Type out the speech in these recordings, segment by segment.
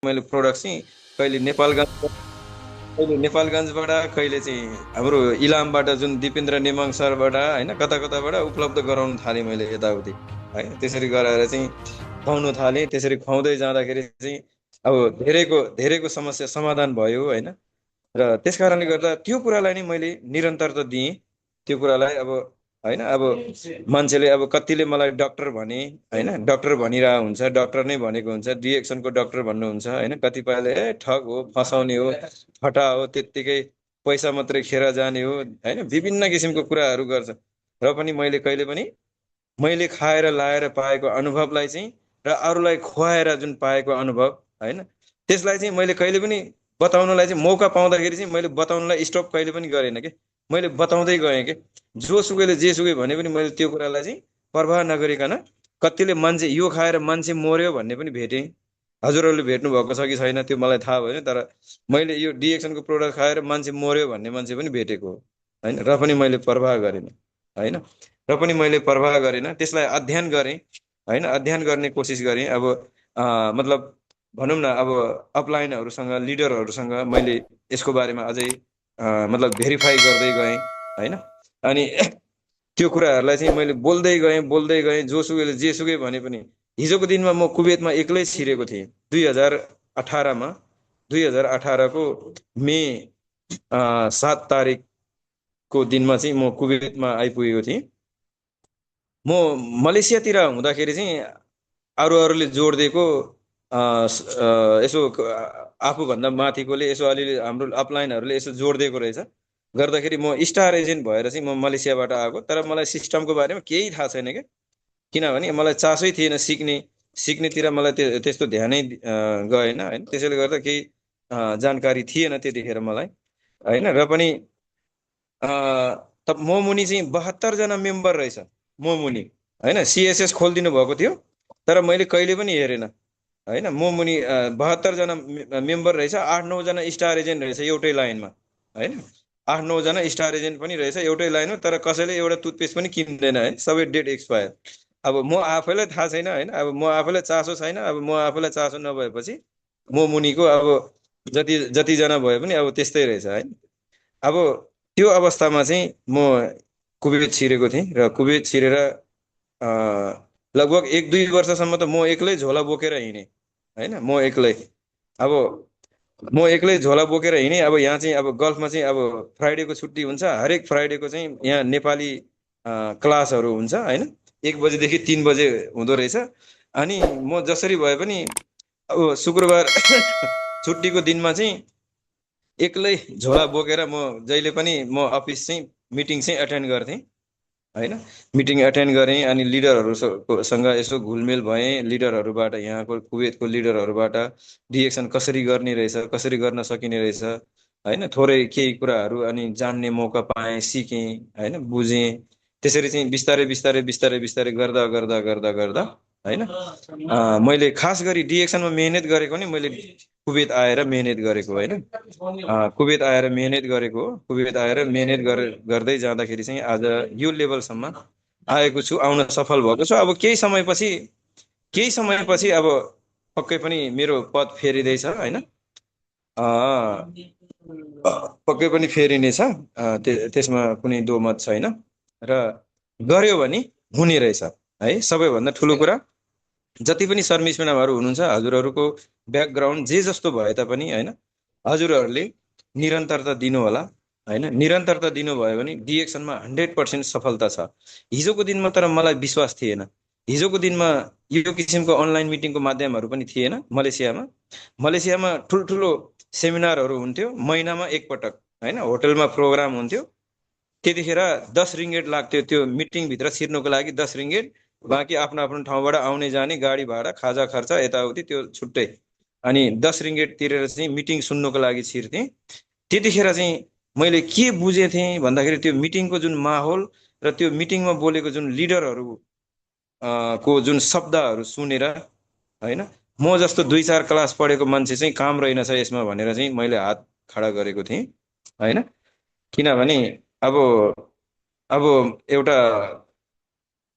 मैले प्रोडक्ट चाहिँ कहिले नेपालगञ्ज कहिले नेपालगञ्जबाट कहिले चाहिँ हाम्रो इलामबाट जुन दिपेन्द्र नेमाङ सरबाट होइन कता कताबाट उपलब्ध गराउन थालेँ मैले यताउति होइन त्यसरी गराएर चाहिँ खुवाउन थालेँ। त्यसरी खुवाउँदै जाँदाखेरि चाहिँ अब धेरैको समस्या समाधान भयो होइन। र त्यस कारणले गर्दा त्यो कुरालाई नै मैले निरन्तरता दिएँ। त्यो कुरालाई अब होइन अब मान्छेले अब कतिले मलाई डक्टर भने होइन डक्टर भनिरहेको हुन्छ, डक्टर नै भनेको हुन्छ, डिएक्सनको डक्टर भन्नुहुन्छ होइन। कतिपयले ठग हो, फसाउने हो, फटा हो, त्यत्तिकै पैसा मात्रै खेर जाने हो होइन, विभिन्न किसिमको कुराहरू गर्छ। र पनि मैले कहिले पनि मैले खाएर लाएर पाएको अनुभवलाई चाहिँ र अरूलाई खुवाएर जुन पाएको अनुभव होइन त्यसलाई चाहिँ मैले कहिले पनि बताउनलाई चाहिँ मौका पाउँदाखेरि चाहिँ मैले बताउनलाई स्टप कहिले पनि गरेन कि। मैले बताउँदै गएँ कि जोसुकैले जेसुकै भने पनि मैले त्यो कुरालाई चाहिँ प्रवाह नगरिकन कतिले मान्छे यो खाएर मान्छे मर्यो भन्ने पनि भेटेँ। हजुरहरूले भेट्नु भएको छ कि छैन त्यो मलाई थाहा भएन, तर मैले यो डिएक्सनको प्रोडक्ट खाएर मान्छे मर्यो भन्ने मान्छे पनि भेटेको हो होइन। र पनि मैले प्रवाह गरेन होइन, र पनि मैले प्रवाह गरेन, त्यसलाई अध्ययन गरेँ होइन, अध्ययन गर्ने कोसिस गरेँ। अब मतलब भनौँ न अब अपलाइनहरूसँग लिडरहरूसँग मैले यसको बारेमा अझै मतलब भेरिफाई गर्दै गएँ होइन। अनि त्यो कुराहरूलाई चाहिँ मैले बोल्दै गएँ जोसुकैले जेसुकै भने पनि। हिजोको दिनमा म कुवेतमा एक्लै छिरेको थिएँ 2018मा, 2018को मे 7 तारिकको दिनमा चाहिँ म कुवेतमा आइपुगेको थिएँ। म मलेसियातिर हुँदाखेरि चाहिँ अरूले जोड दिएको यसो आफूभन्दा माथिकोले यसो अलिअलि हाम्रो अपलाइनहरूले यसो जोड दिएको रहेछ गर्दाखेरि म स्टार एजेन्ट भएर चाहिँ म मलेसियाबाट आएको। तर मलाई सिस्टमको बारेमा केही थाहा छैन क्या, किनभने मलाई चासै थिएन सिक्नेतिर मलाई त्यस्तो ध्यानै गएन होइन। त्यसैले गर्दा केही जानकारी थिएन त्यतिखेर मलाई होइन। र पनि त मोमुनि चाहिँ 72जना मेम्बर रहेछ मोमुनि होइन। सिएसएस खोलिदिनु भएको थियो तर मैले कहिले पनि हेरेन होइन। मोमुनि 72जना मेम्बर रहेछ, 8-9जना स्टार एजेन्ट रहेछ एउटै लाइनमा होइन। 8-9जना स्टार एजेन्ट पनि रहेछ एउटै लाइनमा, तर कसैले एउटा टुथपेस्ट पनि किन्दैन है, सबै डेट एक्सपायर। अब म आफैलाई थाहा छैन होइन, अब म आफैलाई चासो छैन, अब म आफैलाई चासो नभएपछि म मुनिको अब जतिजना भए पनि अब त्यस्तै रहेछ है। अब त्यो अवस्थामा चाहिँ म कुवेत छिरेको थिएँ र कुवेत छिरेर लगभग 1-2 वर्षसम्म त म एक्लै झोला बोकेर हिँडेँ होइन। म एक्लै अब म एक्लै झोला बोकेर हिँडेँ। अब यहाँ चाहिँ अब गल्फमा चाहिँ अब फ्राइडेको छुट्टी हुन्छ, हरेक फ्राइडेको चाहिँ यहाँ नेपाली क्लासहरू हुन्छ होइन। 1 बजेदेखि 3 बजे हुँदो रहेछ। अनि म जसरी भए पनि अब शुक्रबार छुट्टीको दिनमा चाहिँ एक्लै झोला बोकेर म जहिले पनि म अफिस चाहिँ मिटिङ चाहिँ एटेन्ड गर्थेँ होइन। मिटिङ एटेन्ड गरेँ अनि लिडरहरूसँग यसो घुलमेल भएँ। लिडरहरूबाट यहाँको कुवेतको लिडरहरूबाट डिएक्सन कसरी गर्ने रहेछ, कसरी गर्न सकिने रहेछ होइन, थोरै केही कुराहरू अनि जान्ने मौका पाएँ, सिकेँ होइन, बुझेँ। त्यसरी चाहिँ बिस्तारै बिस्तारै बिस्तारै बिस्तारै गर्दा गर्दा गर्दा गर्दा होइन मैले खास गरी डिएक्सनमा मेहनत गरेको नि मैले कुवेत आएर मेहनत गरेको होइन। कुवेत आएर मेहनत गरेको हो। कुवेत आएर मेहनत गर्दै जाँदाखेरि चाहिँ आज यो लेभलसम्म आएको छु, आउन सफल भएको छु। अब केही समयपछि अब पक्कै पनि मेरो पद फेरिँदैछ होइन। पक्कै पनि फेरिनेछ, त्यसमा कुनै दोमत छैन। र गर्यो भने हुने रहेछ है। सबैभन्दा ठुलो कुरा जति पनि सर्भिस म्यानहरू हुनुहुन्छ हजुरहरूको ब्याकग्राउन्ड जे जस्तो भए तापनि होइन, हजुरहरूले निरन्तरता दिनु होला होइन। निरन्तरता दिनुभयो भने डिएक्सनमा 100% सफलता छ। हिजोको दिनमा तर मलाई विश्वास थिएन। हिजोको दिनमा यो किसिमको अनलाइन मिटिङको माध्यमहरू पनि थिएन। मलेसियामा ठुल्ठुलो सेमिनारहरू हुन्थ्यो महिनामा एकपटक होइन, होटलमा प्रोग्राम हुन्थ्यो। त्यतिखेर 10 रिङ्गेट लाग्थ्यो त्यो मिटिङभित्र छिर्नुको लागि, 10 रिङ्गेट। बाँकी आफ्नो आफ्नो ठाउँबाट आउने जाने गाडी भाडा खाजा खर्च यताउति त्यो छुट्टै। अनि 10 रिङ्गेट तिरेर चाहिँ मिटिङ सुन्नुको लागि छिर्थेँ। त्यतिखेर चाहिँ मैले के बुझेथेँ भन्दाखेरि त्यो मिटिङको जुन माहौल र त्यो मिटिङमा बोलेको जुन लिडरहरू को जुन शब्दहरू सुनेर होइन, म जस्तो 2-4 क्लास पढेको मान्छे चाहिँ काम रहेनछ यसमा भनेर चाहिँ मैले हात खडा गरेको थिएँ होइन। किनभने अब अब एउटा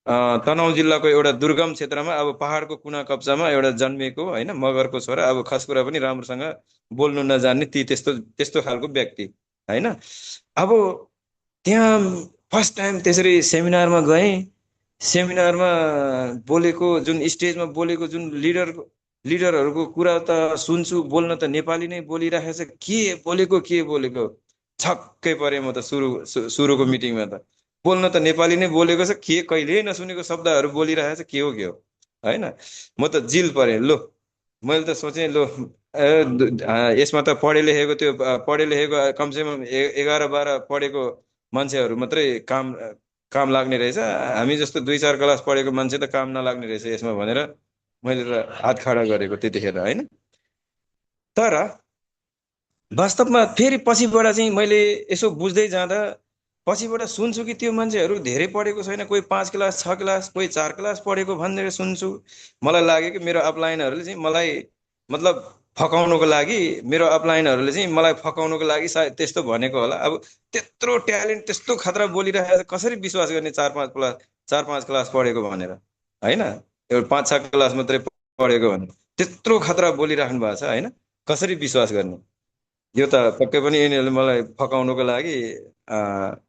तनहुँ जिल्लाको एउटा दुर्गम क्षेत्रमा अब पहाडको कुना कप्चामा एउटा जन्मिएको होइन मगरको छोरा, अब खास कुरा पनि राम्रोसँग बोल्नु नजान्ने ती त्यस्तो त्यस्तो खालको व्यक्ति होइन। अब त्यहाँ फर्स्ट टाइम त्यसरी सेमिनारमा गएँ। सेमिनारमा बोलेको जुन स्टेजमा बोलेको जुन लिडरहरूको कुरा त सुन्छु, बोल्न त नेपाली नै बोलिरहेछ, के बोलेको के बोलेको छक्कै परेँ म त सुरुको मिटिङमा त। बोल्न त नेपाली नै बोलेको छ, के कहिले नसुनेको शब्दहरू बोलिरहेछ, के हो होइन। म त जिल परेँ। लो मैले त सोचेँ लो यसमा त पढे लेखेको त्यो पढे लेखेको कमसेकम 11-12 पढेको मान्छेहरू मात्रै काम काम लाग्ने रहेछ, हामी जस्तो 2-4 क्लास पढेको मान्छे त काम नलाग्ने रहेछ यसमा भनेर मैले त हात खडा गरेको त्यतिखेर होइन। तर वास्तवमा फेरि पछिबाट चाहिँ मैले यसो बुझ्दै जाँदा पछिबाट सुन्छु कि त्यो मान्छेहरू धेरै पढेको छैन, कोही 5 क्लास 6 क्लास कोही 4 क्लास पढेको भनेर सुन्छु। मलाई लाग्यो कि मेरो अपलाइनहरूले चाहिँ मलाई मतलब फकाउनुको लागि, मेरो अपलाइनहरूले चाहिँ मलाई फकाउनुको लागि सायद त्यस्तो भनेको होला। अब त्यत्रो ट्यालेन्ट त्यस्तो खतरा बोलिरहेको छ, कसरी विश्वास गर्ने 4-5 क्लास पढेको भनेर होइन, एउटा 5-6 क्लास मात्रै पढेको भनेर त्यत्रो खतरा बोलिराख्नु भएको छ होइन, कसरी विश्वास गर्ने। यो त पक्कै पनि यिनीहरूले मलाई फकाउनुको लागि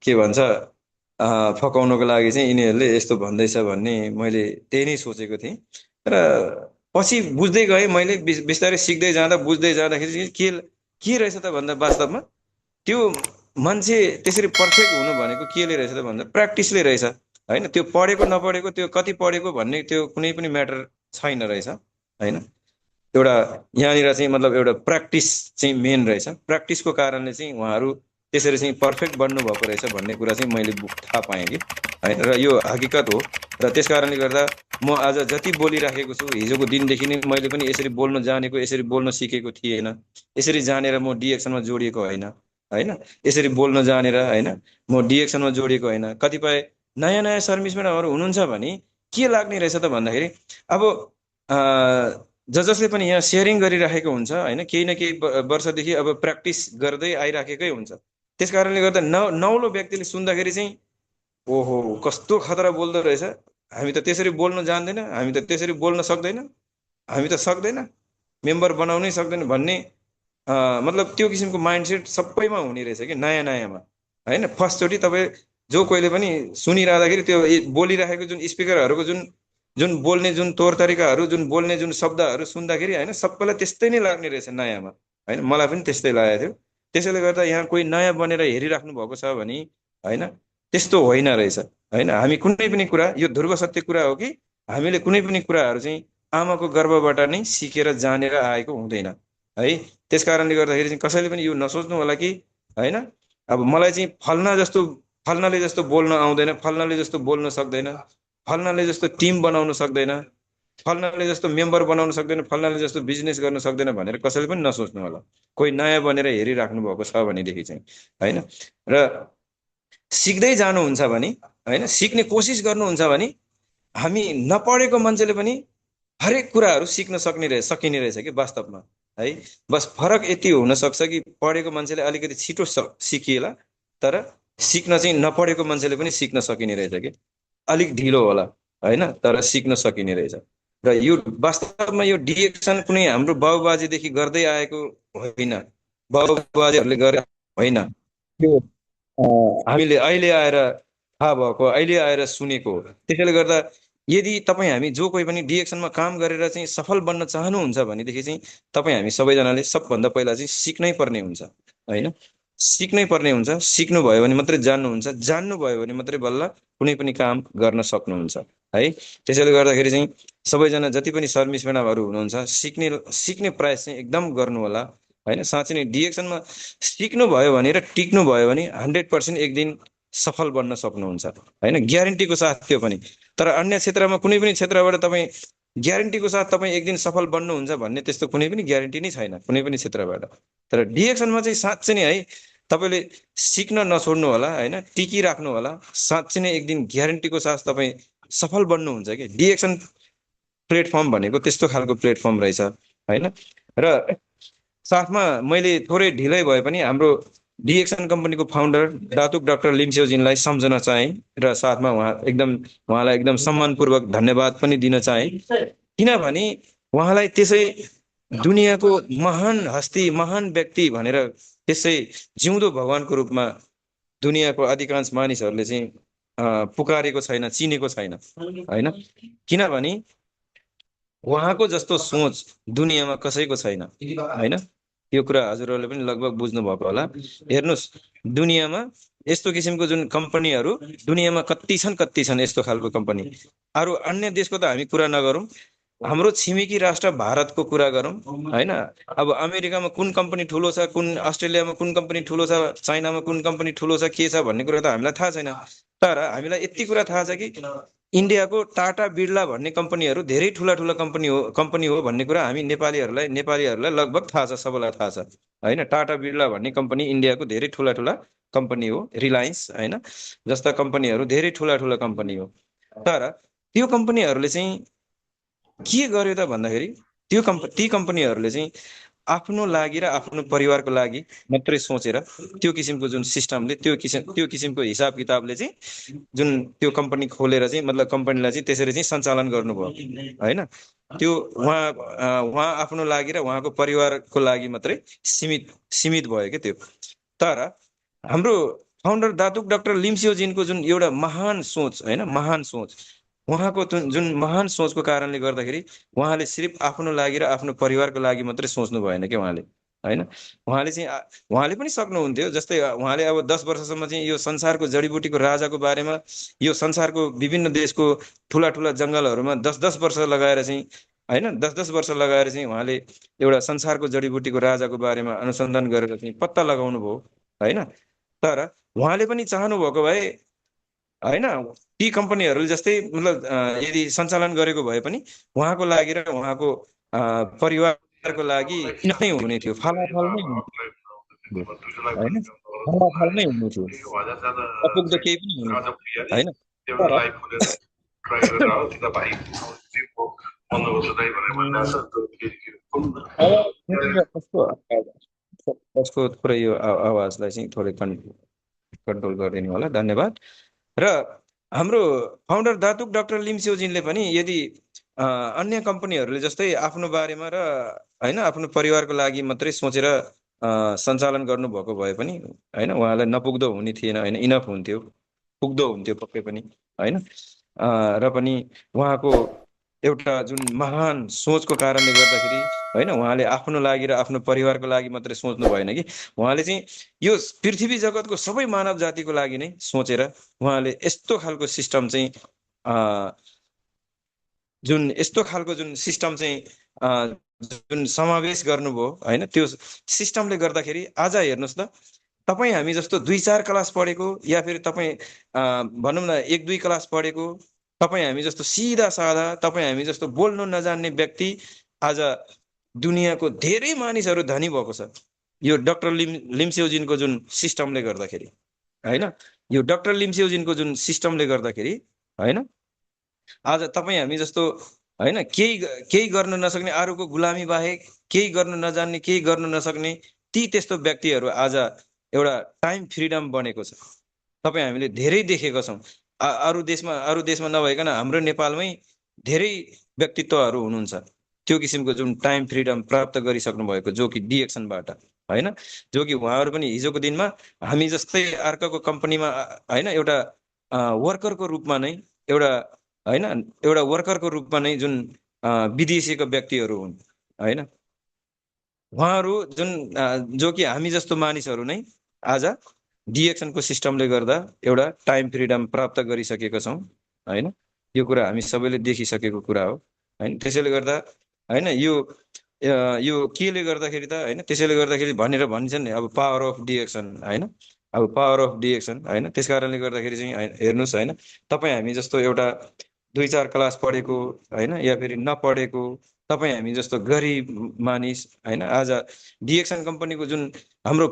के भन्छ फकाउनुको लागि चाहिँ यिनीहरूले यस्तो भन्दैछ भन्ने मैले त्यही नै सोचेको थिएँ। र पछि बुझ्दै गएँ मैले, बिस्तारै सिक्दै जाँदा बुझ्दै जाँदाखेरि चाहिँ के रहेछ त भन्दा वास्तवमा त्यो मान्छे त्यसरी पर्फेक्ट हुनु भनेको केले रहेछ त भन्दा प्र्याक्टिसले रहेछ होइन। त्यो पढेको नपढेको त्यो कति पढेको भन्ने त्यो कुनै पनि म्याटर छैन रहेछ होइन। एउटा यहाँनिर चाहिँ मतलब एउटा प्र्याक्टिस चाहिँ मेन रहेछ, प्र्याक्टिसको कारणले चाहिँ उहाँहरू त्यसरी चाहिँ पर्फेक्ट बन्नु भएको रहेछ भन्ने कुरा चाहिँ मैले थाहा पाएँ कि होइन। र यो हकिकत हो। र त्यस कारणले गर्दा म आज जति बोलिराखेको छु, हिजोको दिनदेखि नै मैले पनि यसरी बोल्न जानेको, यसरी बोल्न सिकेको थिएन। यसरी जानेर म डिएक्सनमा जोडिएको होइन होइन, यसरी बोल्न जानेर होइन म डिएक्सनमा जोडिएको होइन। कतिपय नयाँ नयाँ सर्भिस म्याडमहरू हुनुहुन्छ भने के लाग्ने रहेछ त भन्दाखेरि अब जसले पनि यहाँ सेयरिङ गरिराखेको हुन्छ होइन, केही न केही वर्षदेखि अब प्र्याक्टिस गर्दै आइराखेकै हुन्छ। त्यस कारणले गर्दा नौलो व्यक्तिले सुन्दाखेरि चाहिँ ओहो कस्तो खतरा बोल्दो रहेछ, हामी त त्यसरी बोल्न जान्दैन, हामी त त्यसरी बोल्न सक्दैन, हामी त सक्दैन, मेम्बर बनाउनै सक्दैन भन्ने मतलब त्यो किसिमको माइन्डसेट सबैमा हुने रहेछ कि नयाँ नयाँमा होइन। फर्स्टचोटि तपाईँ जो कोहीले पनि सुनिरहँदाखेरि त्यो बोलिराखेको जुन स्पिकरहरूको जुन जुन बोल्ने जुन तौर तरिकाहरू, जुन बोल्ने जुन शब्दहरू सुन्दाखेरि होइन सबैलाई त्यस्तै नै लाग्ने रहेछ नयाँमा होइन। मलाई पनि त्यस्तै लागेको थियो। त्यसैले गर्दा यहाँ कोही नयाँ बनेर हेरिराख्नु भएको छ भने होइन त्यस्तो होइन रहेछ होइन। हामी कुनै पनि कुरा, यो ध्रुव सत्य कुरा हो कि हामीले कुनै पनि कुराहरू चाहिँ आमाको गर्भबाट नै सिकेर जानेर आएको हुँदैन है। त्यस कारणले गर्दाखेरि चाहिँ कसैले पनि यो नसोच्नु होला कि होइन अब मलाई चाहिँ फल्नाले जस्तो बोल्न आउँदैन, फल्नाले जस्तो बोल्न सक्दैन, फल्नाले जस्तो टिम बनाउन सक्दैन, फल्नाले जस्तो मेम्बर बनाउन सक्दैन, फल्नाले जस्तो बिजनेस गर्न सक्दैन भनेर कसैले पनि नसोच्नु होला। कोही नयाँ बनेर हेरिराख्नु भएको छ भनेदेखि चाहिँ होइन। र सिक्दै जानुहुन्छ भने होइन, सिक्ने कोसिस गर्नुहुन्छ भने हामी नपढेको मान्छेले पनि हरेक कुराहरू सिक्न सकिने रहेछ कि वास्तवमा है। बस फरक यति हुनसक्छ कि पढेको मान्छेले अलिकति छिटो सिकिएला, तर सिक्न चाहिँ नपढेको मान्छेले पनि सिक्न सकिने रहेछ कि अलिक ढिलो होला होइन, तर सिक्न सकिने रहेछ। र यो वास्तवमा यो डिएक्सन कुनै हाम्रो बाबुबाजेदेखि गर्दै आएको होइन, बाबुबाजेहरूले गरे होइन, त्यो हामीले अहिले आएर थाहा भएको, अहिले आएर सुनेको हो। त्यसैले गर्दा यदि तपाईँ हामी जो कोही पनि डिएक्सनमा काम गरेर चाहिँ सफल बन्न चाहनुहुन्छ भनेदेखि चाहिँ तपाईँ हामी सबैजनाले सबभन्दा पहिला चाहिँ सिक्नै पर्ने हुन्छ होइन। सिक्नै पर्ने हुन्छ, सिक्नुभयो भने मात्रै जान्नुहुन्छ, जान्नुभयो भने मात्रै बल्ल कुनै पनि काम गर्न सक्नुहुन्छ है। त्यसैले गर्दाखेरि चाहिँ सबैजना जति पनि सर्भिस म्याडमहरू हुनुहुन्छ सिक्ने प्रयास चाहिँ एकदम गर्नु होला होइन। साँच्चै नै डिएक्सनमा सिक्नुभयो भने र टिक्नुभयो भने 100% एक दिन सफल बन्न सक्नुहुन्छ होइन, ग्यारेन्टीको साथ। त्यो पनि तर अन्य क्षेत्रमा कुनै पनि क्षेत्रबाट तपाईँ ग्यारेन्टीको साथ तपाईँ एक दिन सफल बन्नुहुन्छ भन्ने त्यस्तो कुनै पनि ग्यारेन्टी नै छैन कुनै पनि क्षेत्रबाट। तर डिएक्सनमा चाहिँ साँच्चै नै है तपाईँले सिक्न नछोड्नु होला होइन, टिकिराख्नु होला। साँच्चै नै एक दिन ग्यारेन्टीको साथ तपाईँ सफल बन्नुहुन्छ कि डिएक्सन प्लेटफर्म भनेको त्यस्तो खालको प्लेटफर्म रहेछ होइन। र साथमा मैले थोरै ढिलै भए पनि हाम्रो डिएक्सन कम्पनीको फाउन्डर दातुक डाक्टर लिम्सेओजिनलाई सम्झन चाहे र साथमा उहाँलाई एकदम सम्मानपूर्वक धन्यवाद पनि दिन चाहे, किनभने उहाँलाई त्यसै दुनियाँको महान हस्ती, महान व्यक्ति भनेर त्यसै जिउँदो भगवानको रूपमा दुनियाँको अधिकांश मानिसहरूले चाहिँ पुकारेको छैन, चिनेको छैन होइन। किनभने उहाँको जस्तो सोच दुनियाँमा कसैको छैन होइन। यो कुरा हजुरहरूले पनि लगभग बुझ्नु भएको होला। हेर्नुहोस्, दुनियाँमा यस्तो किसिमको जुन कम्पनीहरू दुनियाँमा कति छन् यस्तो खालको कम्पनी। अरू अन्य देशको त हामी कुरा नगरौँ, हाम्रो छिमेकी राष्ट्र भारतको कुरा गरौँ होइन। अब अमेरिकामा कुन कम्पनी ठुलो छ, कुन अस्ट्रेलियामा कुन कम्पनी ठुलो छ, चाइनामा कुन कम्पनी ठुलो छ, के छ भन्ने कुरा त हामीलाई थाहा छैन। तर हामीलाई यति कुरा थाहा छ कि इन्डियाको टाटा बिर्ला भन्ने कम्पनीहरू धेरै ठुला ठुला कम्पनी हो भन्ने कुरा हामी नेपालीहरूलाई लगभग थाहा छ, सबैलाई थाहा छ होइन। टाटा बिर्ला भन्ने कम्पनी इन्डियाको धेरै ठुला ठुला कम्पनी हो। रिलायन्स होइन जस्ता कम्पनीहरू धेरै ठुला ठुला कम्पनी हो। तर त्यो कम्पनीहरूले चाहिँ के गर्यो त भन्दाखेरि ती कम्पनीहरूले चाहिँ आफ्नो लागि र आफ्नो परिवारको लागि मात्रै सोचेर त्यो किसिमको जुन सिस्टमले त्यो किसिमको हिसाब किताबले चाहिँ जुन त्यो कम्पनी खोलेर चाहिँ मतलब कम्पनीलाई चाहिँ त्यसरी चाहिँ सञ्चालन गर्नुभयो होइन। त्यो उहाँ आफ्नो लागि र उहाँको परिवारको लागि मात्रै सीमित भयो क्या त्यो। तर हाम्रो फाउन्डर दातुक डाक्टर लिम्सेओजिनको जुन एउटा महान सोच होइन, महान सोच, उहाँको जुन महान सोचको कारणले गर्दाखेरि उहाँले सिर्फ आफ्नो लागि र आफ्नो परिवारको लागि मात्रै सोच्नु भएन कि उहाँले होइन। उहाँले पनि सक्नुहुन्थ्यो, जस्तै उहाँले अब 10 वर्षसम्म चाहिँ यो संसारको जडीबुटीको राजाको बारेमा, यो संसारको विभिन्न देशको ठुला ठुला जङ्गलहरूमा 10-10 वर्ष लगाएर चाहिँ होइन 10-10 वर्ष लगाएर चाहिँ उहाँले एउटा संसारको जडीबुटीको राजाको बारेमा अनुसन्धान गरेर चाहिँ पत्ता लगाउनु भयो होइन। तर उहाँले पनि चाहनु भएको भए होइन ती कम्पनीहरू जस्तै मतलब यदि सञ्चालन गरेको भए पनि उहाँको लागि र उहाँको परिवारको लागि नै हुने थियो, फालाफल नै हुने थियो होइन, फालाफल नै हुने थियो, अपुग्दो केही पनि हुने होइन। कसको थोरै यो आवाजलाई चाहिँ थोरै कन्ट्रोल गरिदिनु होला, धन्यवाद। र हाम्रो फाउन्डर दातुक डाक्टर लिम्सेओजिनले पनि यदि अन्य कम्पनीहरूले जस्तै आफ्नो बारेमा र होइन आफ्नो परिवारको लागि मात्रै सोचेर सञ्चालन गर्नुभएको भए पनि होइन उहाँलाई नपुग्दो हुने थिएन होइन, इनफ हुन्थ्यो, पुग्दो हुन्थ्यो पक्कै पनि होइन। र पनि उहाँको एउटा जुन महान सोचको कारणले गर्दाखेरि होइन उहाँले आफ्नो लागि र आफ्नो परिवारको लागि मात्रै सोच्नु भएन कि उहाँले चाहिँ यो पृथ्वी जगतको सबै मानव जातिको लागि नै सोचेर उहाँले यस्तो खालको सिस्टम चाहिँ जुन सिस्टम चाहिँ जुन समावेश गर्नुभयो होइन, त्यो सिस्टमले गर्दाखेरि आज हेर्नुहोस् त, तपाईँ हामी जस्तो 2-4 क्लास पढेको या फेरि तपाईँ भनौँ न 1-2 क्लास पढेको, तपाईँ हामी जस्तो सिधा साधा, तपाईँ हामी जस्तो बोल्नु नजान्ने व्यक्ति आज दुनियाँको धेरै मानिसहरू धनी भएको छ यो डाक्टर लिम्सेओजिनको जुन सिस्टमले गर्दाखेरि होइन। यो डाक्टर लिम्सेओजिनको जुन सिस्टमले गर्दाखेरि होइन आज तपाईँ हामी जस्तो होइन केही गर्न नसक्ने, अरूको गुलामी बाहेक केही गर्न नजान्ने, केही गर्न नसक्ने ती त्यस्तो व्यक्तिहरू आज एउटा टाइम फ्रिडम बनेको छ। तपाईँ हामीले धेरै देखेका छौँ। अरू देशमा नभइकन हाम्रो नेपालमै धेरै व्यक्तित्वहरू हुनुहुन्छ त्यो किसिमको जुन टाइम फ्रिडम प्राप्त गरिसक्नु भएको, जो कि डिएक्सनबाट होइन, जो कि उहाँहरू पनि हिजोको दिनमा हामी जस्तै अर्काको कम्पनीमा होइन एउटा वर्करको रूपमा नै एउटा वर्करको रूपमा नै जुन विदेशीको व्यक्तिहरू हुन् होइन, उहाँहरू जो कि हामी जस्तो मानिसहरू नै आज डिएक्सनको सिस्टमले गर्दा एउटा टाइम फ्रिडम प्राप्त गरिसकेका छौँ होइन। यो कुरा हामी सबैले देखिसकेको कुरा हो होइन। त्यसैले गर्दा होइन यो केले गर्दाखेरि त होइन, त्यसैले गर्दाखेरि भनेर भन्छन् नि अब पावर अफ डिएक्सन होइन, अब पावर अफ डिएक्सन होइन। त्यस कारणले गर्दाखेरि चाहिँ हेर्नुहोस् होइन, तपाईँ हामी जस्तो एउटा 2-4 क्लास पढेको होइन या फेरि नपढेको तपाईँ हामी जस्तो गरिब मानिस होइन, आज डिएक्सन कम्पनीको जुन हाम्रो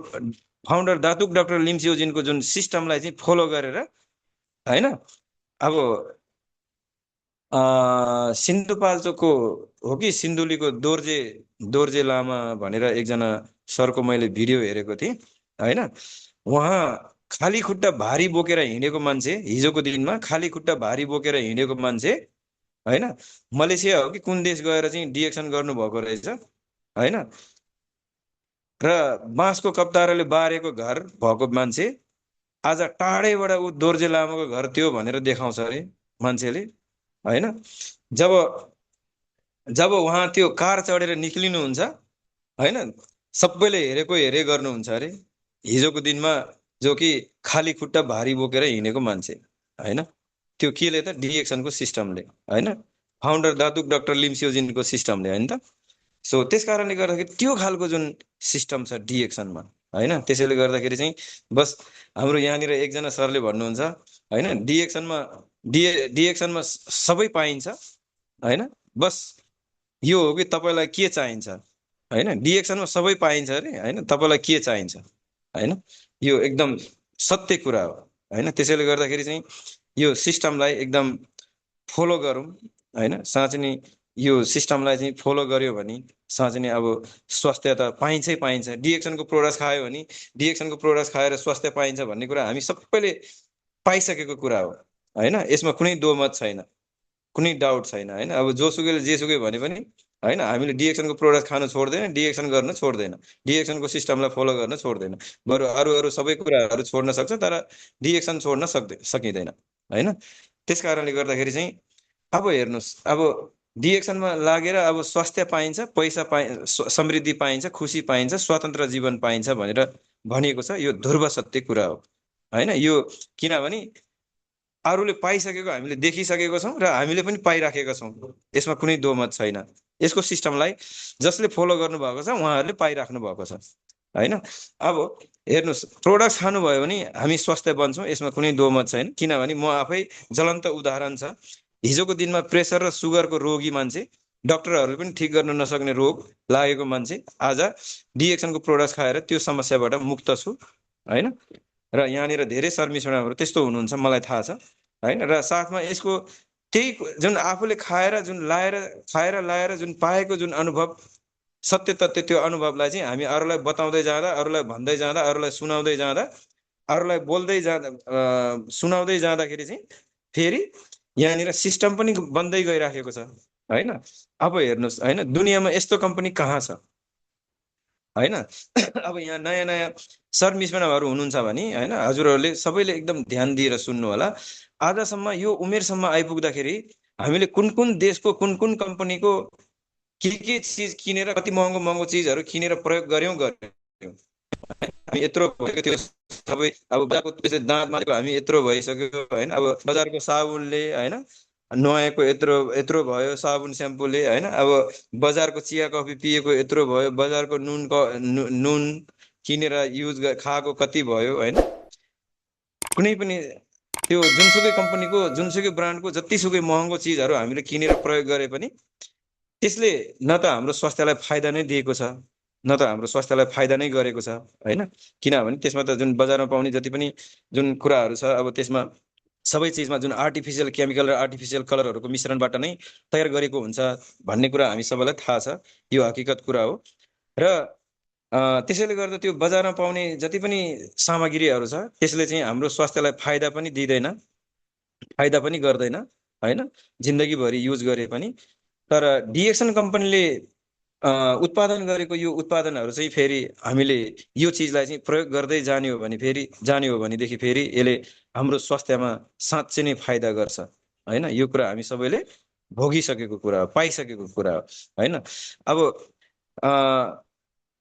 फाउन्डर दातुक डाक्टर लिम्सेओजिनको जुन सिस्टमलाई चाहिँ फलो गरेर होइन, अब सिन्धुपाल्चोकको हो कि सिन्धुलीको दोर्जे लामा भनेर एकजना सरको मैले भिडियो हेरेको थिएँ होइन। उहाँ खाली खुट्टा भारी बोकेर हिँडेको मान्छे, हिजोको दिनमा खाली खुट्टा भारी बोकेर हिँडेको मान्छे, होइन, मलेसिया हो कि कुन देश गएर चाहिँ डिएक्सन गर्नुभएको रहेछ, होइन। र बाँसको कप्ताराले बारेको घर भएको मान्छे आज टाढैबाट ऊ दोर्जे लामाको घर त्यो भनेर देखाउँछ अरे मान्छेले, होइन। जब जब उहाँ त्यो कार चढेर निक्लिनुहुन्छ, होइन, सबैले हेरेको हेरे गर्नुहुन्छ अरे हिजोको दिनमा, जो कि खाली खुट्टा भारी बोकेर हिँडेको मान्छे, होइन। त्यो केले त डिएक्सनको सिस्टमले, होइन, फाउन्डर दातुक डाक्टर लिम्सियोजिनको सिस्टमले, होइन त। सो त्यस कारणले गर्दाखेरि त्यो खालको जुन सिस्टम छ डिएक्सनमा, होइन, त्यसैले गर्दाखेरि चाहिँ बस हाम्रो यहाँनिर एकजना सरले भन्नुहुन्छ, होइन, डिएक्सनमा सबै पाइन्छ, होइन, बस यो हो कि तपाईँलाई के चाहिन्छ, होइन। डिएक्सनमा सबै पाइन्छ अरे, होइन, तपाईँलाई के चाहिन्छ, होइन। यो एकदम सत्य कुरा हो, होइन। त्यसैले गर्दाखेरि चाहिँ यो सिस्टमलाई एकदम फलो गरौँ, होइन। साँच्चै नै यो सिस्टमलाई चाहिँ फलो गर्यो भने साँच्चै नै अब स्वास्थ्य त पाइन्छै पाइन्छ। डिएक्सनको प्रोडक्ट खायो भने, डिएक्सनको प्रोडक्ट खाएर स्वास्थ्य पाइन्छ भन्ने कुरा हामी सबैले पाइसकेको कुरा हो, होइन। यसमा कुनै दोमत छैन, कुनै डाउट छैन, होइन। अब जोसुकैले जेसुकै भने पनि, होइन, हामीले डिएक्सनको प्रोडक्ट खान छोड्दैन, डिएक्सन गर्न छोड्दैन, डिएक्सनको सिस्टमलाई फलो गर्न छोड्दैन। बरु अरू अरू सबै कुराहरू छोड्न सक्छ, तर डिएक्सन छोड्न सकिँदैन, होइन। त्यस कारणले गर्दाखेरि चाहिँ अब हेर्नुहोस्, अब डिएक्सनमा लागेर अब स्वास्थ्य पाइन्छ, पैसा समृद्धि पाइन्छ, खुसी पाइन्छ, स्वतन्त्र जीवन पाइन्छ भनेर भनिएको छ। यो ध्रुव सत्य कुरा हो, होइन। यो किनभने अरूले पाइसकेको हामीले देखिसकेको छौँ र हामीले पनि पाइराखेका छौँ, यसमा कुनै दोमत छैन। यसको सिस्टमलाई जसले फलो गर्नुभएको छ उहाँहरूले पाइराख्नु भएको छ, होइन। अब हेर्नुहोस्, प्रोडक्ट खानुभयो भने हामी स्वस्थ बन्छौँ, यसमा कुनै दोमत छैन। किनभने म आफै ज्वलन्त उदाहरण छ, हिजोको दिनमा प्रेसर र सुगरको रोगी मान्छे, डक्टरहरूले पनि ठिक गर्न नसक्ने रोग लागेको मान्छे आज डिएक्सनको प्रोडक्ट खाएर त्यो समस्याबाट मुक्त छु, होइन। र यहाँनिर धेरै शर्मिष्ठाहरू त्यस्तो हुनुहुन्छ, मलाई थाहा छ, होइन। र साथमा यसको त्यही जुन आफूले खाएर लाएर जुन पाएको जुन अनुभव, सत्य तथ्य, त्यो अनुभवलाई चाहिँ हामी अरूलाई बताउँदै जाँदा, अरूलाई भन्दै जाँदा, अरूलाई सुनाउँदै जाँदा, अरूलाई बोल्दै जाँदा, सुनाउँदै जाँदाखेरि चाहिँ फेरि यहाँनिर सिस्टम पनि बन्दै गइराखेको छ, होइन। अब हेर्नुहोस्, होइन, दुनियाँमा यस्तो कम्पनी कहाँ छ, होइन। अब यहाँ नयाँ नयाँ शर्मिष्ठाहरू हुनुहुन्छ भने, होइन, हजुरहरूले सबैले एकदम ध्यान दिएर सुन्नु होला। आजसम्म यो उमेरसम्म आइपुग्दाखेरि हामीले कुन कुन देशको कुन कुन कम्पनीको के चिज किनेर, कति महँगो महँगो चिजहरू किनेर प्रयोग गर्यौँ हामी यत्रो भएको थियो सबै। अब बजारको दाँत मारेको हामी यत्रो भइसक्यो, होइन। अब बजारको साबुनले, होइन, नुहाएको यत्रो यत्रो भयो, साबुन स्याम्पूले, होइन। अब बजारको चिया कफी पिएको यत्रो भयो, बजारको नुन किनेर खाएको कति भयो, होइन। कुनै पनि त्यो जुनसुकै कम्पनीको, जुनसुकै ब्रान्डको जतिसुकै महँगो चिजहरू हामीले किनेर प्रयोग गरे पनि त्यसले न त हाम्रो स्वास्थ्यलाई फाइदा नै दिएको छ, न त हाम्रो स्वास्थ्यलाई फाइदा नै गरेको छ, होइन। किनभने त्यसमा त जुन बजारमा पाउने जति पनि जुन कुराहरू छ, अब त्यसमा सबै चिजमा जुन आर्टिफिसियल केमिकल र आर्टिफिसियल कलरहरूको मिश्रणबाट नै तयार गरेको हुन्छ भन्ने कुरा हामी सबैलाई थाहा छ, यो हकिकत कुरा हो। र त्यसैले गर्दा त्यो बजारमा पाउने जति पनि सामग्रीहरू छ त्यसले चाहिँ हाम्रो स्वास्थ्यलाई फाइदा पनि दिँदैन, फाइदा पनि गर्दैन, होइन, जिन्दगीभरि युज गरे पनि। तर डिएक्सन कम्पनीले उत्पादन गरेको यो उत्पादनहरू चाहिँ फेरि हामीले यो चिजलाई चाहिँ प्रयोग गर्दै जाने हो भनेदेखि फेरि यसले हाम्रो स्वास्थ्यमा साँच्चै नै फाइदा गर्छ, होइन। यो कुरा हामी सबैले भोगिसकेको कुरा हो, पाइसकेको कुरा हो, होइन। अब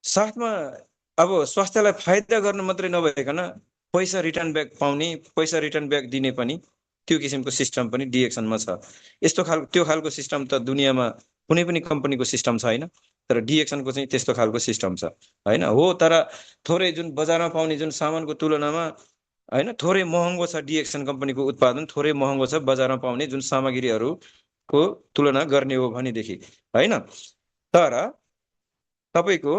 साथमा अब स्वास्थ्यलाई फाइदा गर्नु मात्रै नभइकन पैसा रिटर्न ब्याक पाउने, पैसा रिटर्न ब्याक दिने पनि त्यो किसिमको सिस्टम पनि डिएक्सनमा छ। त्यो खालको सिस्टम त दुनियाँमा कुनै पनि कम्पनीको सिस्टम छैन, तर डिएक्सनको चाहिँ त्यस्तो खालको सिस्टम छ, होइन। हो, तर थोरै जुन बजारमा पाउने जुन सामानको तुलनामा, होइन, थोरै महँगो छ डिएक्सन कम्पनीको उत्पादन, थोरै महँगो छ बजारमा पाउने जुन सामग्रीहरूको तुलना गर्ने हो भनेदेखि, होइन। तर तपाईँको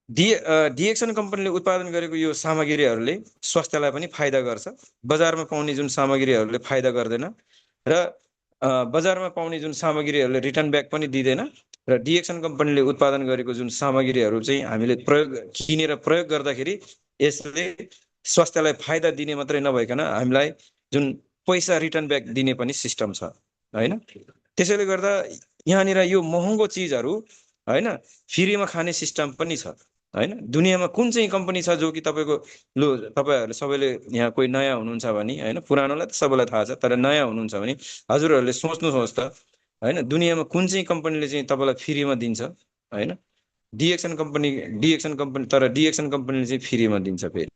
डिएक्सन कम्पनीले उत्पादन गरेको यो सामग्रीहरूले स्वास्थ्यलाई पनि फाइदा गर्छ, बजारमा पाउने जुन सामग्रीहरूले फाइदा गर्दैन, र बजारमा पाउने जुन सामग्रीहरूले रिटर्न ब्याक पनि दिँदैन। र डिएक्सन कम्पनीले उत्पादन गरेको जुन सामग्रीहरू चाहिँ हामीले किनेर प्रयोग गर्दाखेरि यसले स्वास्थ्यलाई फाइदा दिने मात्रै नभइकन हामीलाई जुन पैसा रिटर्न ब्याक दिने पनि सिस्टम छ हैन। त्यसैले गर्दा यहाँनिर यो महँगो चिजहरू हैन फ्रीमा खाने सिस्टम पनि छ हैन। दुनियाँमा कुन चाहिँ कम्पनी छ जो कि तपाईँको लु तपाईँहरूले सबैले यहाँ कोही नयाँ हुनुहुन्छ भने हैन, पुरानोलाई त सबैलाई थाहा छ, तर नयाँ हुनुहुन्छ भने हजुरहरूले सोच्नुहोस् त हैन, दुनियाँमा कुन चाहिँ कम्पनीले चाहिँ तपाईँलाई फ्रीमा दिन्छ हैन। डिएक्सन कम्पनी, तर डिएक्सन कम्पनीले चाहिँ फ्रीमा दिन्छ फेरि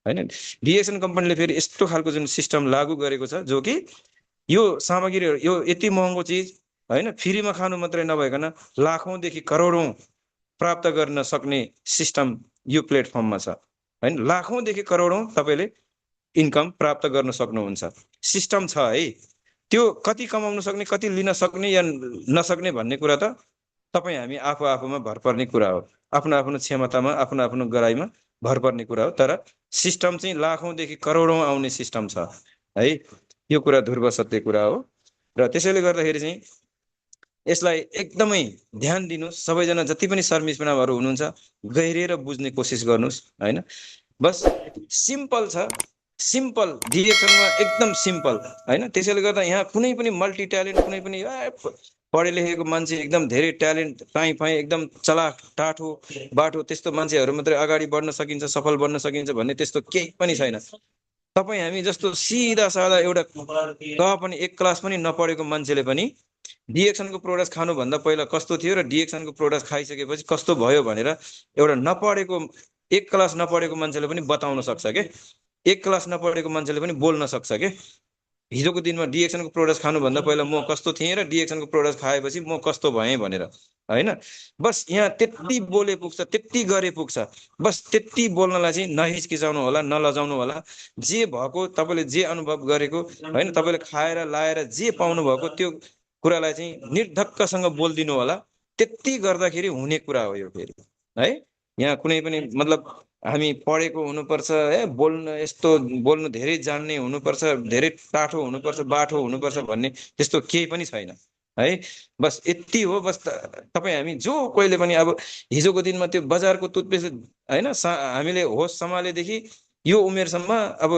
हैन। डिएक्सन कम्पनीले फेरि यस्तो खालको जुन सिस्टम लागू गरेको छ जो कि यो सामग्रीहरू यो यति महँगो चिज हैन फ्रीमा खानु मात्रै नभइकन लाखौँदेखि करोडौँ प्राप्त गर्न सक्ने सिस्टम यो प्लेटफर्ममा छ हैन। लाखौँदेखि करोडौँ तपाईँले इन्कम प्राप्त गर्न सक्नुहुन्छ, सिस्टम छ है। त्यो कति कमाउन सक्ने, कति लिन सक्ने या नसक्ने भन्ने कुरा त तपाईँ हामी आफूमा भर पर्ने कुरा हो, आफ्नो आफ्नो क्षमतामा आफ्नो आफ्नो गराइमा भर पर्ने कुरा हो। तर सिस्टम चाहिँ लाखौँदेखि करोडौँ आउने सिस्टम छ है, यो कुरा ध्रुव सत्य कुरा हो। र त्यसैले गर्दाखेरि चाहिँ यसलाई एकदमै ध्यान दिनुहोस्। सबैजना जति पनि सर्भिस म्यानहरू हुनुहुन्छ गहिरिएर बुझ्ने कोसिस गर्नुहोस् हैन। बस सिम्पल छ, सिम्पल डिएक्सनमा एकदम सिम्पल हैन। त्यसैले गर्दा यहाँ कुनै पनि मल्टी ट्यालेन्ट, कुनै पनि पढे लेखेको मान्छे एकदम धेरै ट्यालेन्ट काहीँ फाइ एकदम चलाक टाठो बाठो त्यस्तो मान्छेहरू मात्रै अगाडि बढ्न सकिन्छ, सफल बन्न सकिन्छ भन्ने त्यस्तो केही पनि छैन। तपाईँ हामी जस्तो सिधा सादा एउटा पनि एक क्लास पनि नपढेको मान्छेले पनि डिएक्सनको प्रोडक्ट खानुभन्दा पहिला कस्तो थियो र डिएक्सनको प्रोडक्ट खाइसकेपछि कस्तो भयो भनेर एउटा नपढेको, एक क्लास नपढेको मान्छेले पनि बताउन सक्छ के, एक क्लास नपढेको मान्छेले पनि बोल्न सक्छ के। हिजोको दिनमा डिएक्सनको प्रोडक्ट खानुभन्दा पहिला म कस्तो थिएँ र डिएक्सनको प्रोडक्ट खाएपछि म कस्तो भएँ भनेर हैन। बस यहाँ त्यति बोले पुग्छ, त्यति गरे पुग्छ। बस त्यति बोल्नलाई चाहिँ नहिचकिचाउनु होला, नलजाउनु होला। जे भएको तपाईँले जे अनुभव गरेको हैन, तपाईँले खाएर लाएर जे पाउनु भएको त्यो कुरालाई चाहिँ निर्धक्कसँग बोलिदिनु होला। त्यति गर्दाखेरि हुने कुरा हो यो फेरि है। यहाँ कुनै पनि मतलब हामी पढेको हुनुपर्छ है, बोल्न यस्तो बोल्नु धेरै जान्ने हुनुपर्छ, धेरै टाठो हुनुपर्छ, बाठो हुनुपर्छ भन्ने त्यस्तो केही पनि छैन है। बस यति हो। बस तपाईँ हामी जो कहिले पनि अब हिजोको दिनमा त्यो बजारको टुथपेस्ट हैन, हामीले होस सम्हालेदेखि यो उमेरसम्म अब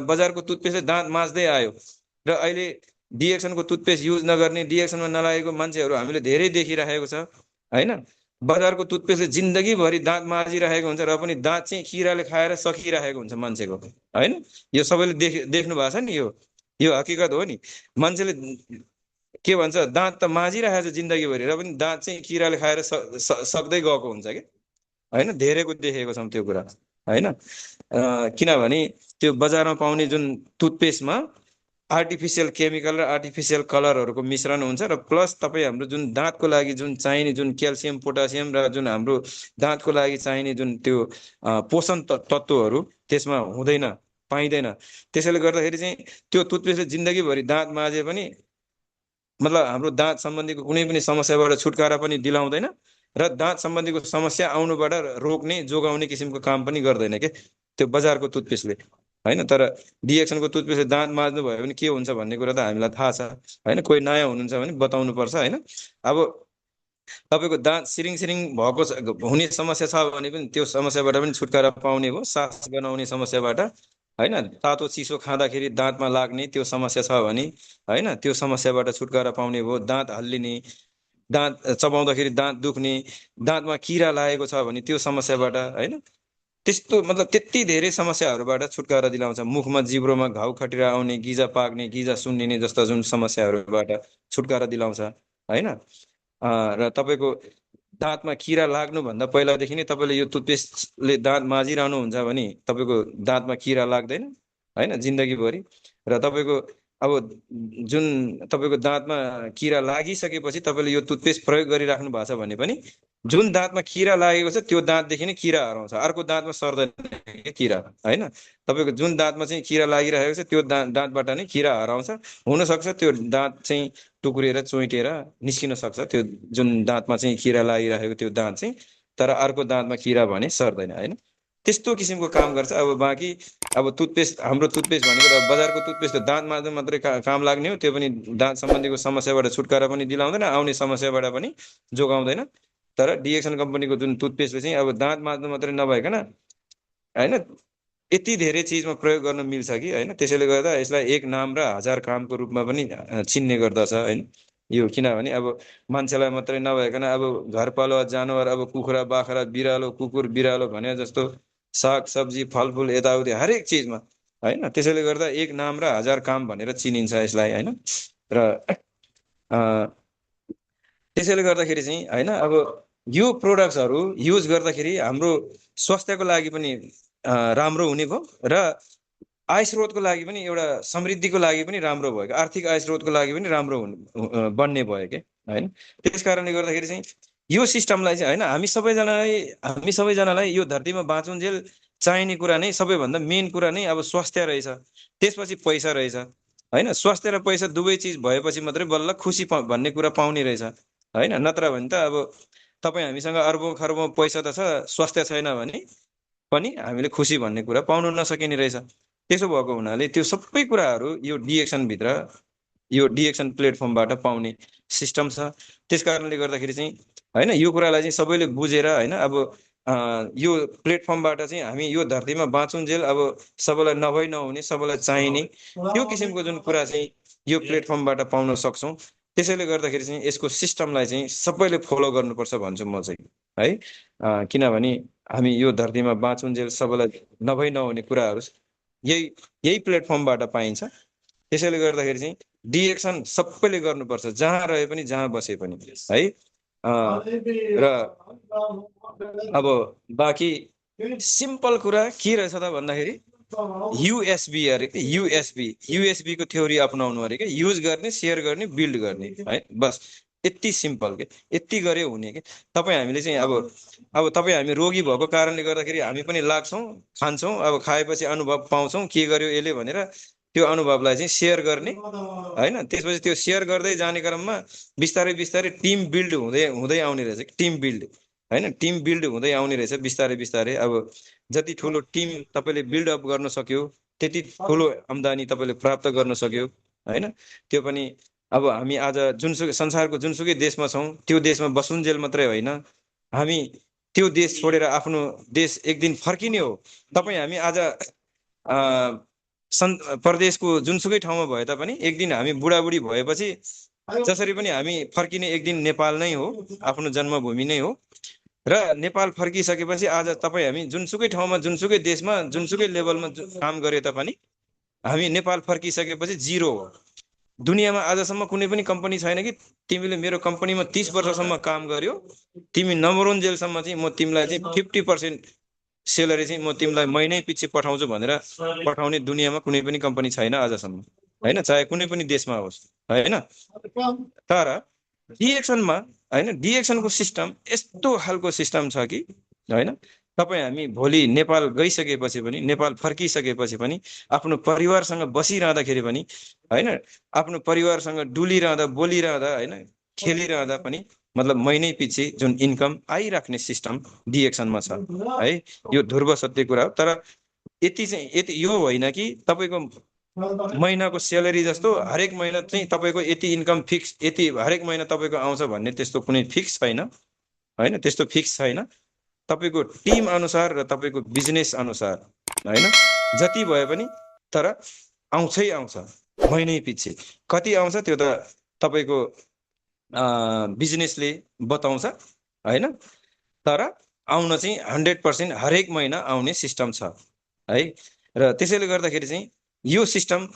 बजारको टुथपेस्टले दाँत माझ्दै आयो र अहिले डिएक्सनको टुथपेस्ट युज नगर्ने, डिएक्सनमा नलागेको मान्छेहरू हामीले धेरै देखिरहेको छ हैन। बजारको टुथपेस्टले जिन्दगीभरि दाँत माझिरहेको हुन्छ र पनि दाँत चाहिँ किराले खाएर सकिरहेको हुन्छ मान्छेको हैन। यो सबैले देख्नु भएको छ नि, यो हकिकत हो नि। मान्छेले के भन्छ, दाँत त माझिरहेको छ जिन्दगीभरि र पनि दाँत चाहिँ किराले खाएर सक्दै गएको हुन्छ कि हैन। धेरैको देखेको छौँ त्यो कुरा हैन। किनभने त्यो बजारमा पाउने जुन टुथपेस्टमा आर्टिफिसियल केमिकल र आर्टिफिसियल कलरहरूको मिश्रण हुन्छ र प्लस तपाईँ हाम्रो जुन दाँतको लागि जुन चाहिने जुन क्याल्सियम पोटासियम र जुन हाम्रो दाँतको लागि चाहिने जुन त्यो पोषण तत्त्वहरू त्यसमा हुँदैन, पाइँदैन। त्यसैले गर्दाखेरि चाहिँ त्यो टुथपेस्टले जिन्दगीभरि दाँत माझे पनि मतलब हाम्रो दाँत सम्बन्धीको कुनै पनि समस्याबाट छुटकारा पनि दिलाउँदैन र दाँत सम्बन्धीको समस्या आउनुबाट रोक्ने जोगाउने किसिमको काम पनि गर्दैन के त्यो बजारको टुथपेस्टले हैन। तर डिएक्सनको टुथपेस्टले दाँत माझ्नु भयो भने के हुन्छ भन्ने कुरा त हामीलाई थाहा छ हैन। कोही नयाँ हुनुहुन्छ भने बताउनु पर्छ हैन। अब तपाईँको दाँत सिरिङ भएको हुने समस्या छ भने पनि त्यो समस्याबाट पनि छुटकारा पाउने भयो। सास बनाउने समस्याबाट हैन, तातो चिसो खाँदाखेरि दाँतमा लाग्ने त्यो समस्या छ भने हैन, त्यो समस्याबाट छुटकारा पाउने भयो। दाँत हल्लिने, दाँत चबाउँदाखेरि दाँत दुख्ने, दाँतमा किरा लागेको छ भने त्यो समस्याबाट हैन, त्यस्तो मतलब त्यति धेरै समस्याहरूबाट छुटकारा दिलाउँछ। मुखमा जिब्रोमा घाउ खटिरा आउने, गिजा पाक्ने, गिजा सुन्निने जस्ता जुन समस्याहरूबाट छुटकारा दिलाउँछ हैन। र तपाईँको दाँतमा किरा लाग्नुभन्दा पहिलादेखि नै तपाईँले यो टुथपेस्टले दाँत माझिरहनुहुन्छ भने तपाईँको दाँतमा किरा लाग्दैन हैन जिन्दगीभरि। र तपाईँको अब जुन तपाईँको दाँतमा किरा लागिसकेपछि तपाईँले यो टुथपेस्ट प्रयोग गरिराख्नु भएको छ भने पनि जुन दाँतमा किरा लागेको छ त्यो दाँतदेखि नै किरा हराउँछ, अर्को दाँतमा सर्दैन किरा हैन। तपाईँको जुन दाँतमा चाहिँ किरा लागिरहेको छ त्यो दाँतबाट नै किरा हराउँछ। हुनसक्छ त्यो दाँत चाहिँ टुक्रिएर चोइटेर निस्किन सक्छ त्यो जुन दाँतमा चाहिँ किरा लागिरहेको त्यो दाँत चाहिँ, तर अर्को दाँतमा किरा भने सर्दैन हैन। त्यस्तो किसिमको काम गर्छ। अब बाँकी अब टुथपेस्ट, हाम्रो टुथपेस्ट भनेको त बजारको टुथपेस्ट त दाँत माझ्नु मात्रै काम लाग्ने हो, त्यो पनि दाँत सम्बन्धीको समस्याबाट छुटकारा पनि दिलाउँदैन, आउने समस्याबाट पनि जोगाउँदैन। तर डिएक्सन कम्पनीको जुन टुथपेस्टले चाहिँ अब दाँत माझ्नु मात्रै नभइकन होइन यति धेरै चिजमा प्रयोग गर्न मिल्छ कि होइन, त्यसैले गर्दा यसलाई एक नाम र हजार कामको रूपमा पनि चिन्ने गर्दछ होइन। यो किनभने अब मान्छेलाई मात्रै नभइकन अब घरपालुवा जानवर अब कुखुरा बाख्रा बिरालो कुकुर बिरालो भने जस्तो साग सब्जी फलफुल यताउति हरेक चिजमा होइन। त्यसैले गर्दा एक नाम र हजार काम भनेर चिनिन्छ यसलाई होइन। र त्यसैले गर्दाखेरि चाहिँ होइन अब यो प्रोडक्ट्सहरू युज गर्दाखेरि हाम्रो स्वास्थ्यको लागि पनि राम्रो हुने भयो र आय स्रोतको लागि पनि एउटा समृद्धिको लागि पनि राम्रो भयो, आर्थिक आय स्रोतको लागि पनि राम्रो बन्ने भयो कि होइन। त्यस कारणले गर्दाखेरि चाहिँ यो सिस्टमलाई चाहिँ होइन हामी सबैजनालाई यो धरतीमा बाँचुन्जेल चाहिने कुरा नै सबैभन्दा मेन कुरा नै अब स्वास्थ्य रहेछ, त्यसपछि पैसा रहेछ होइन। स्वास्थ्य र पैसा दुवै चिज भएपछि मात्रै बल्ल खुसी भन्ने कुरा पाउने रहेछ होइन। नत्र भने त अब तपाईँ हामीसँग अर्बौँ खर्बौँ पैसा त छ, स्वास्थ्य छैन भने पनि हामीले खुसी भन्ने कुरा पाउनु नसकिने रहेछ। त्यसो भएको हुनाले त्यो सबै कुराहरू यो डिएक्सन प्लेटफर्मबाट पाउने सिस्टम छ। त्यस कारणले गर्दाखेरि चाहिँ होइन यो कुरालाई चाहिँ सबैले बुझेर होइन अब यो प्लेटफर्मबाट चाहिँ हामी यो धरतीमा बाँचुन्जेल अब सबैलाई नभई नहुने सबैलाई चाहिने त्यो किसिमको जुन कुरा चाहिँ यो प्लेटफर्मबाट पाउन सक्छौँ। त्यसैले गर्दाखेरि चाहिँ यसको सिस्टमलाई चाहिँ सबैले फलो गर्नुपर्छ भन्छु म चाहिँ है। किनभने हामी यो धरतीमा बाँचुन्जेल सबैलाई नभई नहुने कुराहरू यही प्लेटफर्मबाट पाइन्छ। त्यसैले गर्दाखेरि चाहिँ डिएक्सन सबैले गर्नुपर्छ, जहाँ रहे पनि जहाँ बसे पनि है। र अब बाँकी सिम्पल कुरा के रहेछ त भन्दाखेरि युएसबी अरे कि युएसबीको थ्योरी अपनाउनु अरे कि युज गर्ने सेयर गर्ने बिल्ड गर्ने है, बस यति सिम्पल के यति गरे हुने कि तपाईँ हामीले चाहिँ अब तपाईँ हामी रोगी भएको कारणले गर्दाखेरि हामी पनि लाग्छौँ खान्छौँ, अब खाएपछि अनुभव पाउँछौँ के गर्यो यसले भनेर त्यो अनुभवलाई चाहिँ सेयर गर्ने होइन। त्यसपछि त्यो सेयर गर्दै जाने क्रममा बिस्तारै बिस्तारै टिम बिल्ड हुँदै हुँदै आउने रहेछ, टिम बिल्ड होइन, टिम बिल्ड हुँदै आउने रहेछ बिस्तारै बिस्तारै। अब जति ठुलो टिम तपाईँले बिल्डअप गर्न सक्यो त्यति ठुलो आम्दानी तपाईँले प्राप्त गर्न सक्यो होइन। त्यो पनि अब हामी आज जुनसुकै संसारको जुनसुकै देशमा छौँ त्यो देशमा बसुन्जेल मात्रै होइन, हामी त्यो देश छोडेर आफ्नो देश एक दिन फर्किने हो। तपाईँ हामी आज प्रदेशको जुनसुकै ठाउँमा भए तापनि एक दिन हामी बुढाबुढी भएपछि जसरी पनि हामी फर्किने एक दिन नेपाल नै हो, आफ्नो जन्मभूमि नै हो। र नेपाल फर्किसकेपछि आज तपाईँ हामी जुनसुकै ठाउँमा जुनसुकै देशमा जुनसुकै लेभलमा काम गरे तापनि हामी नेपाल फर्किसकेपछि जिरो हो। दुनियाँमा आजसम्म कुनै पनि कम्पनी छैन कि तिमीले मेरो कम्पनीमा 30 वर्षसम्म काम गर्यो तिमी नमरुन्जेलसम्म चाहिँ म तिमीलाई चाहिँ 50% सेलरी चाहिँ म तिमीलाई महिनै पछि पठाउँछु भनेर पठाउने दुनियाँमा कुनै पनि कम्पनी छैन आजसम्म होइन, चाहे कुनै पनि देशमा होस् होइन। तर डिएक्सनमा होइन, डिएक्सनको सिस्टम यस्तो खालको सिस्टम छ कि होइन, तपाईँ हामी भोलि नेपाल गइसकेपछि पनि नेपाल फर्किसकेपछि पनि आफ्नो परिवारसँग बसिरहँदाखेरि पनि होइन, आफ्नो परिवारसँग डुलिरहँदा बोलिरहँदा होइन खेलिरहँदा पनि मतलब महिनै पछि जुन इन्कम आइराख्ने सिस्टम डिएक्सनमा छ है। यो ध्रुव सत्य कुरा हो। तर यति यो होइन कि तपाईँको महिनाको सेलेरी जस्तो हरेक महिना चाहिँ तपाईँको यति इन्कम फिक्स यति हरेक महिना तपाईँको आउँछ भन्ने त्यस्तो कुनै फिक्स छैन होइन, त्यस्तो फिक्स छैन। तपाईँको टिम अनुसार र तपाईँको बिजनेस अनुसार होइन जति भए पनि तर आउँछै आउँछ महिनै पछि। कति आउँछ त्यो त तपाईँको बिजनेसले बताउँछ होइन, तर आउन चाहिँ 100% हरेक महिना आउने सिस्टम छ है। र त्यसैले गर्दाखेरि चाहिँ यो सिस्टम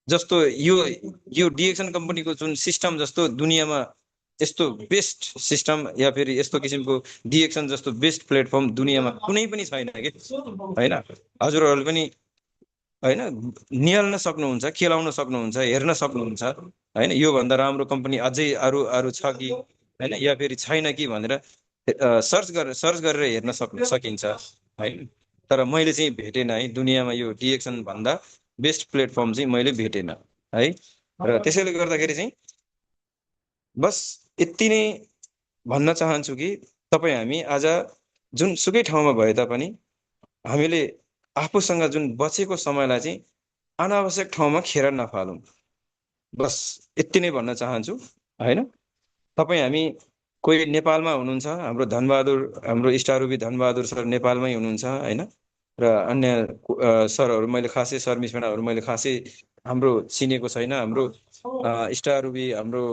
जस्तो यो डिएक्सन कम्पनीको जुन सिस्टम जस्तो दुनियाँमा यस्तो बेस्ट सिस्टम या फिर यस्तो किसिमको डिएक्सन जस्तो बेस्ट प्लेटफर्म दुनियाँमा कुनै पनि छैन कि होइन। हजुरहरूले पनि होइन निहाल्न सक्नुहुन्छ, खेलाउन सक्नुहुन्छ, हेर्न सक्नुहुन्छ होइन, योभन्दा राम्रो कम्पनी अझै अरू छ कि होइन या फेरि छैन कि भनेर सर्च गरेर हेर्न सकिन्छ होइन। तर मैले चाहिँ भेटेन है दुनियाँमा यो डिएक्सन भन्दा बेस्ट प्लेटफर्म चाहिँ मैले भेटेन है। र त्यसैले गर्दाखेरि चाहिँ बस यति नै भन्न चाहन्छु कि तपाईँ हामी आज जुनसुकै ठाउँमा भए तापनि हामीले आफूसँग जुन बचेको समयलाई चाहिँ अनावश्यक ठाउँमा खेर नफालौँ, बस यति नै भन्न चाहन्छु होइन। तपाईँ हामी कोही नेपालमा हुनुहुन्छ, हाम्रो धनबहादुर हाम्रो स्टार रुबी धनबहादुर सर नेपालमै हुनुहुन्छ होइन, र अन्य सरहरू मैले खासै सर मिस म्याडमहरू मैले खासै हाम्रो चिनेको छैन। हाम्रो स्टार रुबी हाम्रो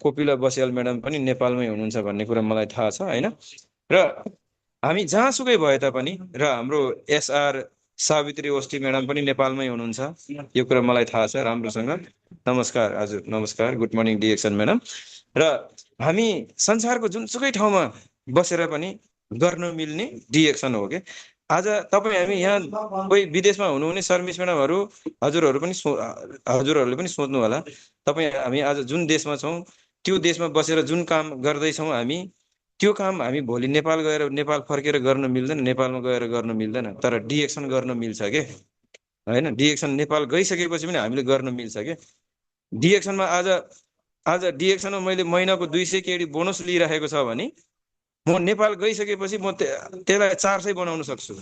कोपिला बस्याल म्याडम पनि नेपालमै हुनुहुन्छ भन्ने कुरा मलाई थाहा छ होइन। र हामी जहाँसुकै भए तापनि र हाम्रो एसआर सावित्री ओस्टी म्याडम पनि नेपालमै हुनुहुन्छ, यो कुरा मलाई थाहा छ राम्रोसँग। नमस्कार हजुर, नमस्कार, गुड मर्निङ डिएक्सन म्याडम। र हामी संसारको जुनसुकै ठाउँमा बसेर पनि गर्न मिल्ने डिएक्सन हो कि। आज तपाईँ हामी यहाँ कोही विदेशमा हुनुहुने सर मिस म्याडमहरू हजुरहरूले पनि सोच्नु होला, तपाईँ हामी आज जुन देशमा छौँ त्यो देशमा बसेर जुन काम गर्दैछौँ हामी, त्यो काम हामी भोलि नेपाल गएर नेपाल फर्केर गर्न मिल्दैन, नेपालमा गएर गर्न मिल्दैन, तर डिएक्सन गर्न मिल्छ के होइन। डिएक्सन नेपाल गइसकेपछि पनि हामीले गर्न मिल्छ के। डिएक्सनमा आज आज डिएक्सनमा मैले महिनाको 200 केडी बोनस लिइराखेको छ भने म नेपाल गइसकेपछि म त्यसलाई 400 बनाउन सक्छु,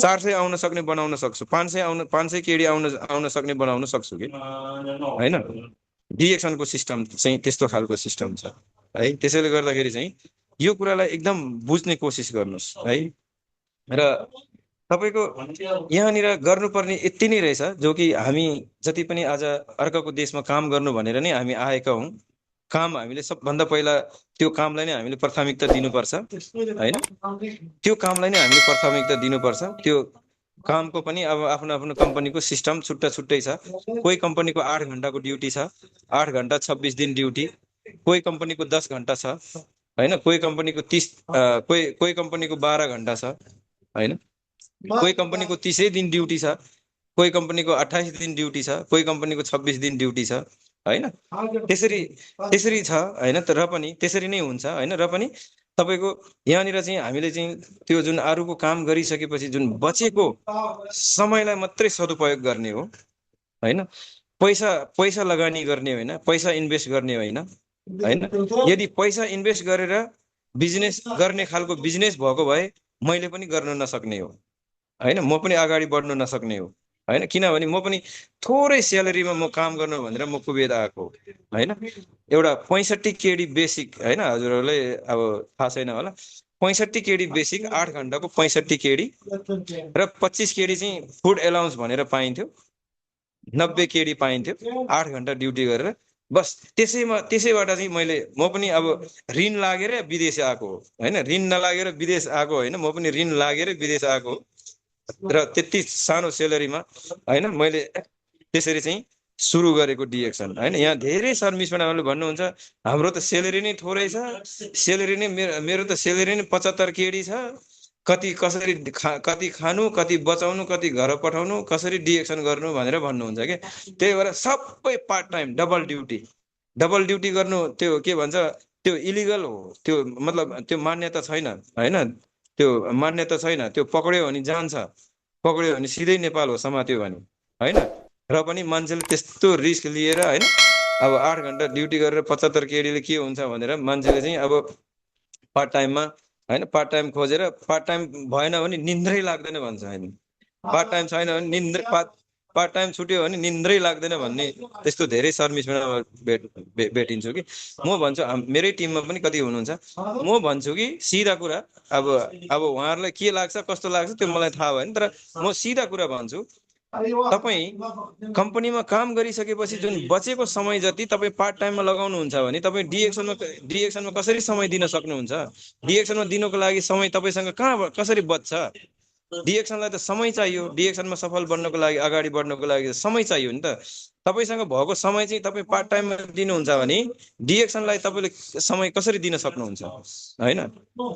400 आउन सक्ने बनाउन सक्छु, 500 केडी आउन सक्ने बनाउन सक्छु कि होइन। डिएक्सनको सिस्टम चाहिँ त्यस्तो खालको सिस्टम छ है। त्यसैले गर्दाखेरि चाहिँ यो कुरालाई एकदम बुझ्ने कोसिस गर्नुहोस् है। र तपाईँको यहाँनिर गर्नुपर्ने यति नै रहेछ, जो कि हामी जति पनि आज अर्काको देशमा काम गर्नु भनेर नै हामी आएका हौँ। काम हामीले सबभन्दा पहिला त्यो कामलाई नै हामीले प्राथमिकता दिनुपर्छ होइन। त्यो कामलाई नै हामीले प्राथमिकता दिनुपर्छ। त्यो कामको पनि अब आफ्नो आफ्नो कम्पनीको सिस्टम छुट्टा छुट्टै छ। कोही कम्पनीको 8 घन्टाको ड्युटी छ, 8 घन्टा 26 दिन ड्युटी। कोही कम्पनीको 10 घन्टा छ होइन। कोही कम्पनीको 30 कोही कम्पनीको 12 घन्टा छ होइन। कोही कम्पनीको 30 दिन ड्युटी छ, कोही कम्पनीको 28 दिन ड्युटी छ, कोही कम्पनीको 26 दिन ड्युटी छ होइन। त्यसरी छ होइन। र पनि त्यसरी नै हुन्छ होइन। र पनि तपाईँको यहाँनिर चाहिँ हामीले चाहिँ त्यो जुन अरूको काम गरिसकेपछि जुन बचेको समयलाई मात्रै सदुपयोग गर्ने हो होइन। पैसा लगानी गर्ने होइन, पैसा इन्भेस्ट गर्ने होइन होइन। यदि पैसा इन्भेस्ट गरेर बिजनेस गर्ने खालको बिजनेस भएको भए मैले पनि गर्न नसक्ने हो होइन, म पनि अगाडि बढ्न नसक्ने हो होइन। किनभने म पनि थोरै स्यालेरीमा म काम गर्नु भनेर म कुवेत आएको होइन। एउटा 65 केडी बेसिक होइन, हजुरहरूलाई अब थाहा छैन होला। 65 केडी बेसिक, 8 घन्टाको 65 केडी र 25 केडी चाहिँ फुड एलाउन्स भनेर पाइन्थ्यो। 90 केडी पाइन्थ्यो 8 घन्टा ड्युटी गरेर। बस त्यसैबाट चाहिँ म पनि अब ऋण लागेर विदेश आएको हो होइन। ऋण नलागेर विदेश आएको होइन, म पनि ऋण लागेर विदेश आएको हो। र त्यति सानो सेलेरीमा होइन मैले त्यसरी चाहिँ सुरु गरेको डिएक्सन होइन। यहाँ धेरै सर मिस म्याडमहरूले भन्नुहुन्छ हाम्रो त सेलेरी नै थोरै छ, सेलेरी नै मेरो त सेलेरी नै 75 केडी छ, कति खानु, कति बचाउनु, कति घर पठाउनु, कसरी डिएक्सन गर्नु भनेर भन्नुहुन्छ कि। त्यही भएर सबै पार्ट टाइम डबल ड्युटी गर्नु त्यो के भन्छ, त्यो इलिगल हो। त्यो मतलब त्यो मान्यता छैन होइन। त्यो मान्यता छैन। त्यो पक्रियो भने जान्छ, पक्रियो भने सिधै नेपाल हो समात्यो भने होइन। र पनि मान्छेले त्यस्तो रिस्क लिएर होइन, अब 8 घन्टा ड्युटी गरेर 75 केडीले के हुन्छ भनेर मान्छेले चाहिँ अब पार्ट टाइममा होइन, पार्ट टाइम खोजेर पार्ट टाइम भएन भने निन्द्रै लाग्दैन भन्छ होइन। पार्ट टाइम छैन भने पार्ट टाइम छुट्यो भने निन्द्रै लाग्दैन भन्ने त्यस्तो धेरै सर मिसमा भेटिन्छु कि। म भन्छु मेरै टिममा पनि कति हुनुहुन्छ, म भन्छु कि सिधा कुरा, अब उहाँहरूलाई के लाग्छ कस्तो लाग्छ त्यो मलाई थाहा भएन, तर म सिधा कुरा भन्छु। तपाईँ कम्पनीमा काम गरिसकेपछि जुन बचेको समय जति तपाईँ पार्ट टाइममा लगाउनुहुन्छ भने तपाईँ डिएक्सनमा कसरी समय दिन सक्नुहुन्छ? डिएक्सनमा दिनको लागि समय तपाईँसँग कसरी बच्छ? डिएक्सनलाई त समय चाहियो। डिएक्सनमा सफल बन्नको लागि, अगाडि बढ्नको लागि समय चाहियो नि त। तपाईँसँग भएको समय चाहिँ तपाईँ पार्ट टाइममा दिनुहुन्छ भने डिएक्सनलाई तपाईँले समय कसरी दिन सक्नुहुन्छ होइन।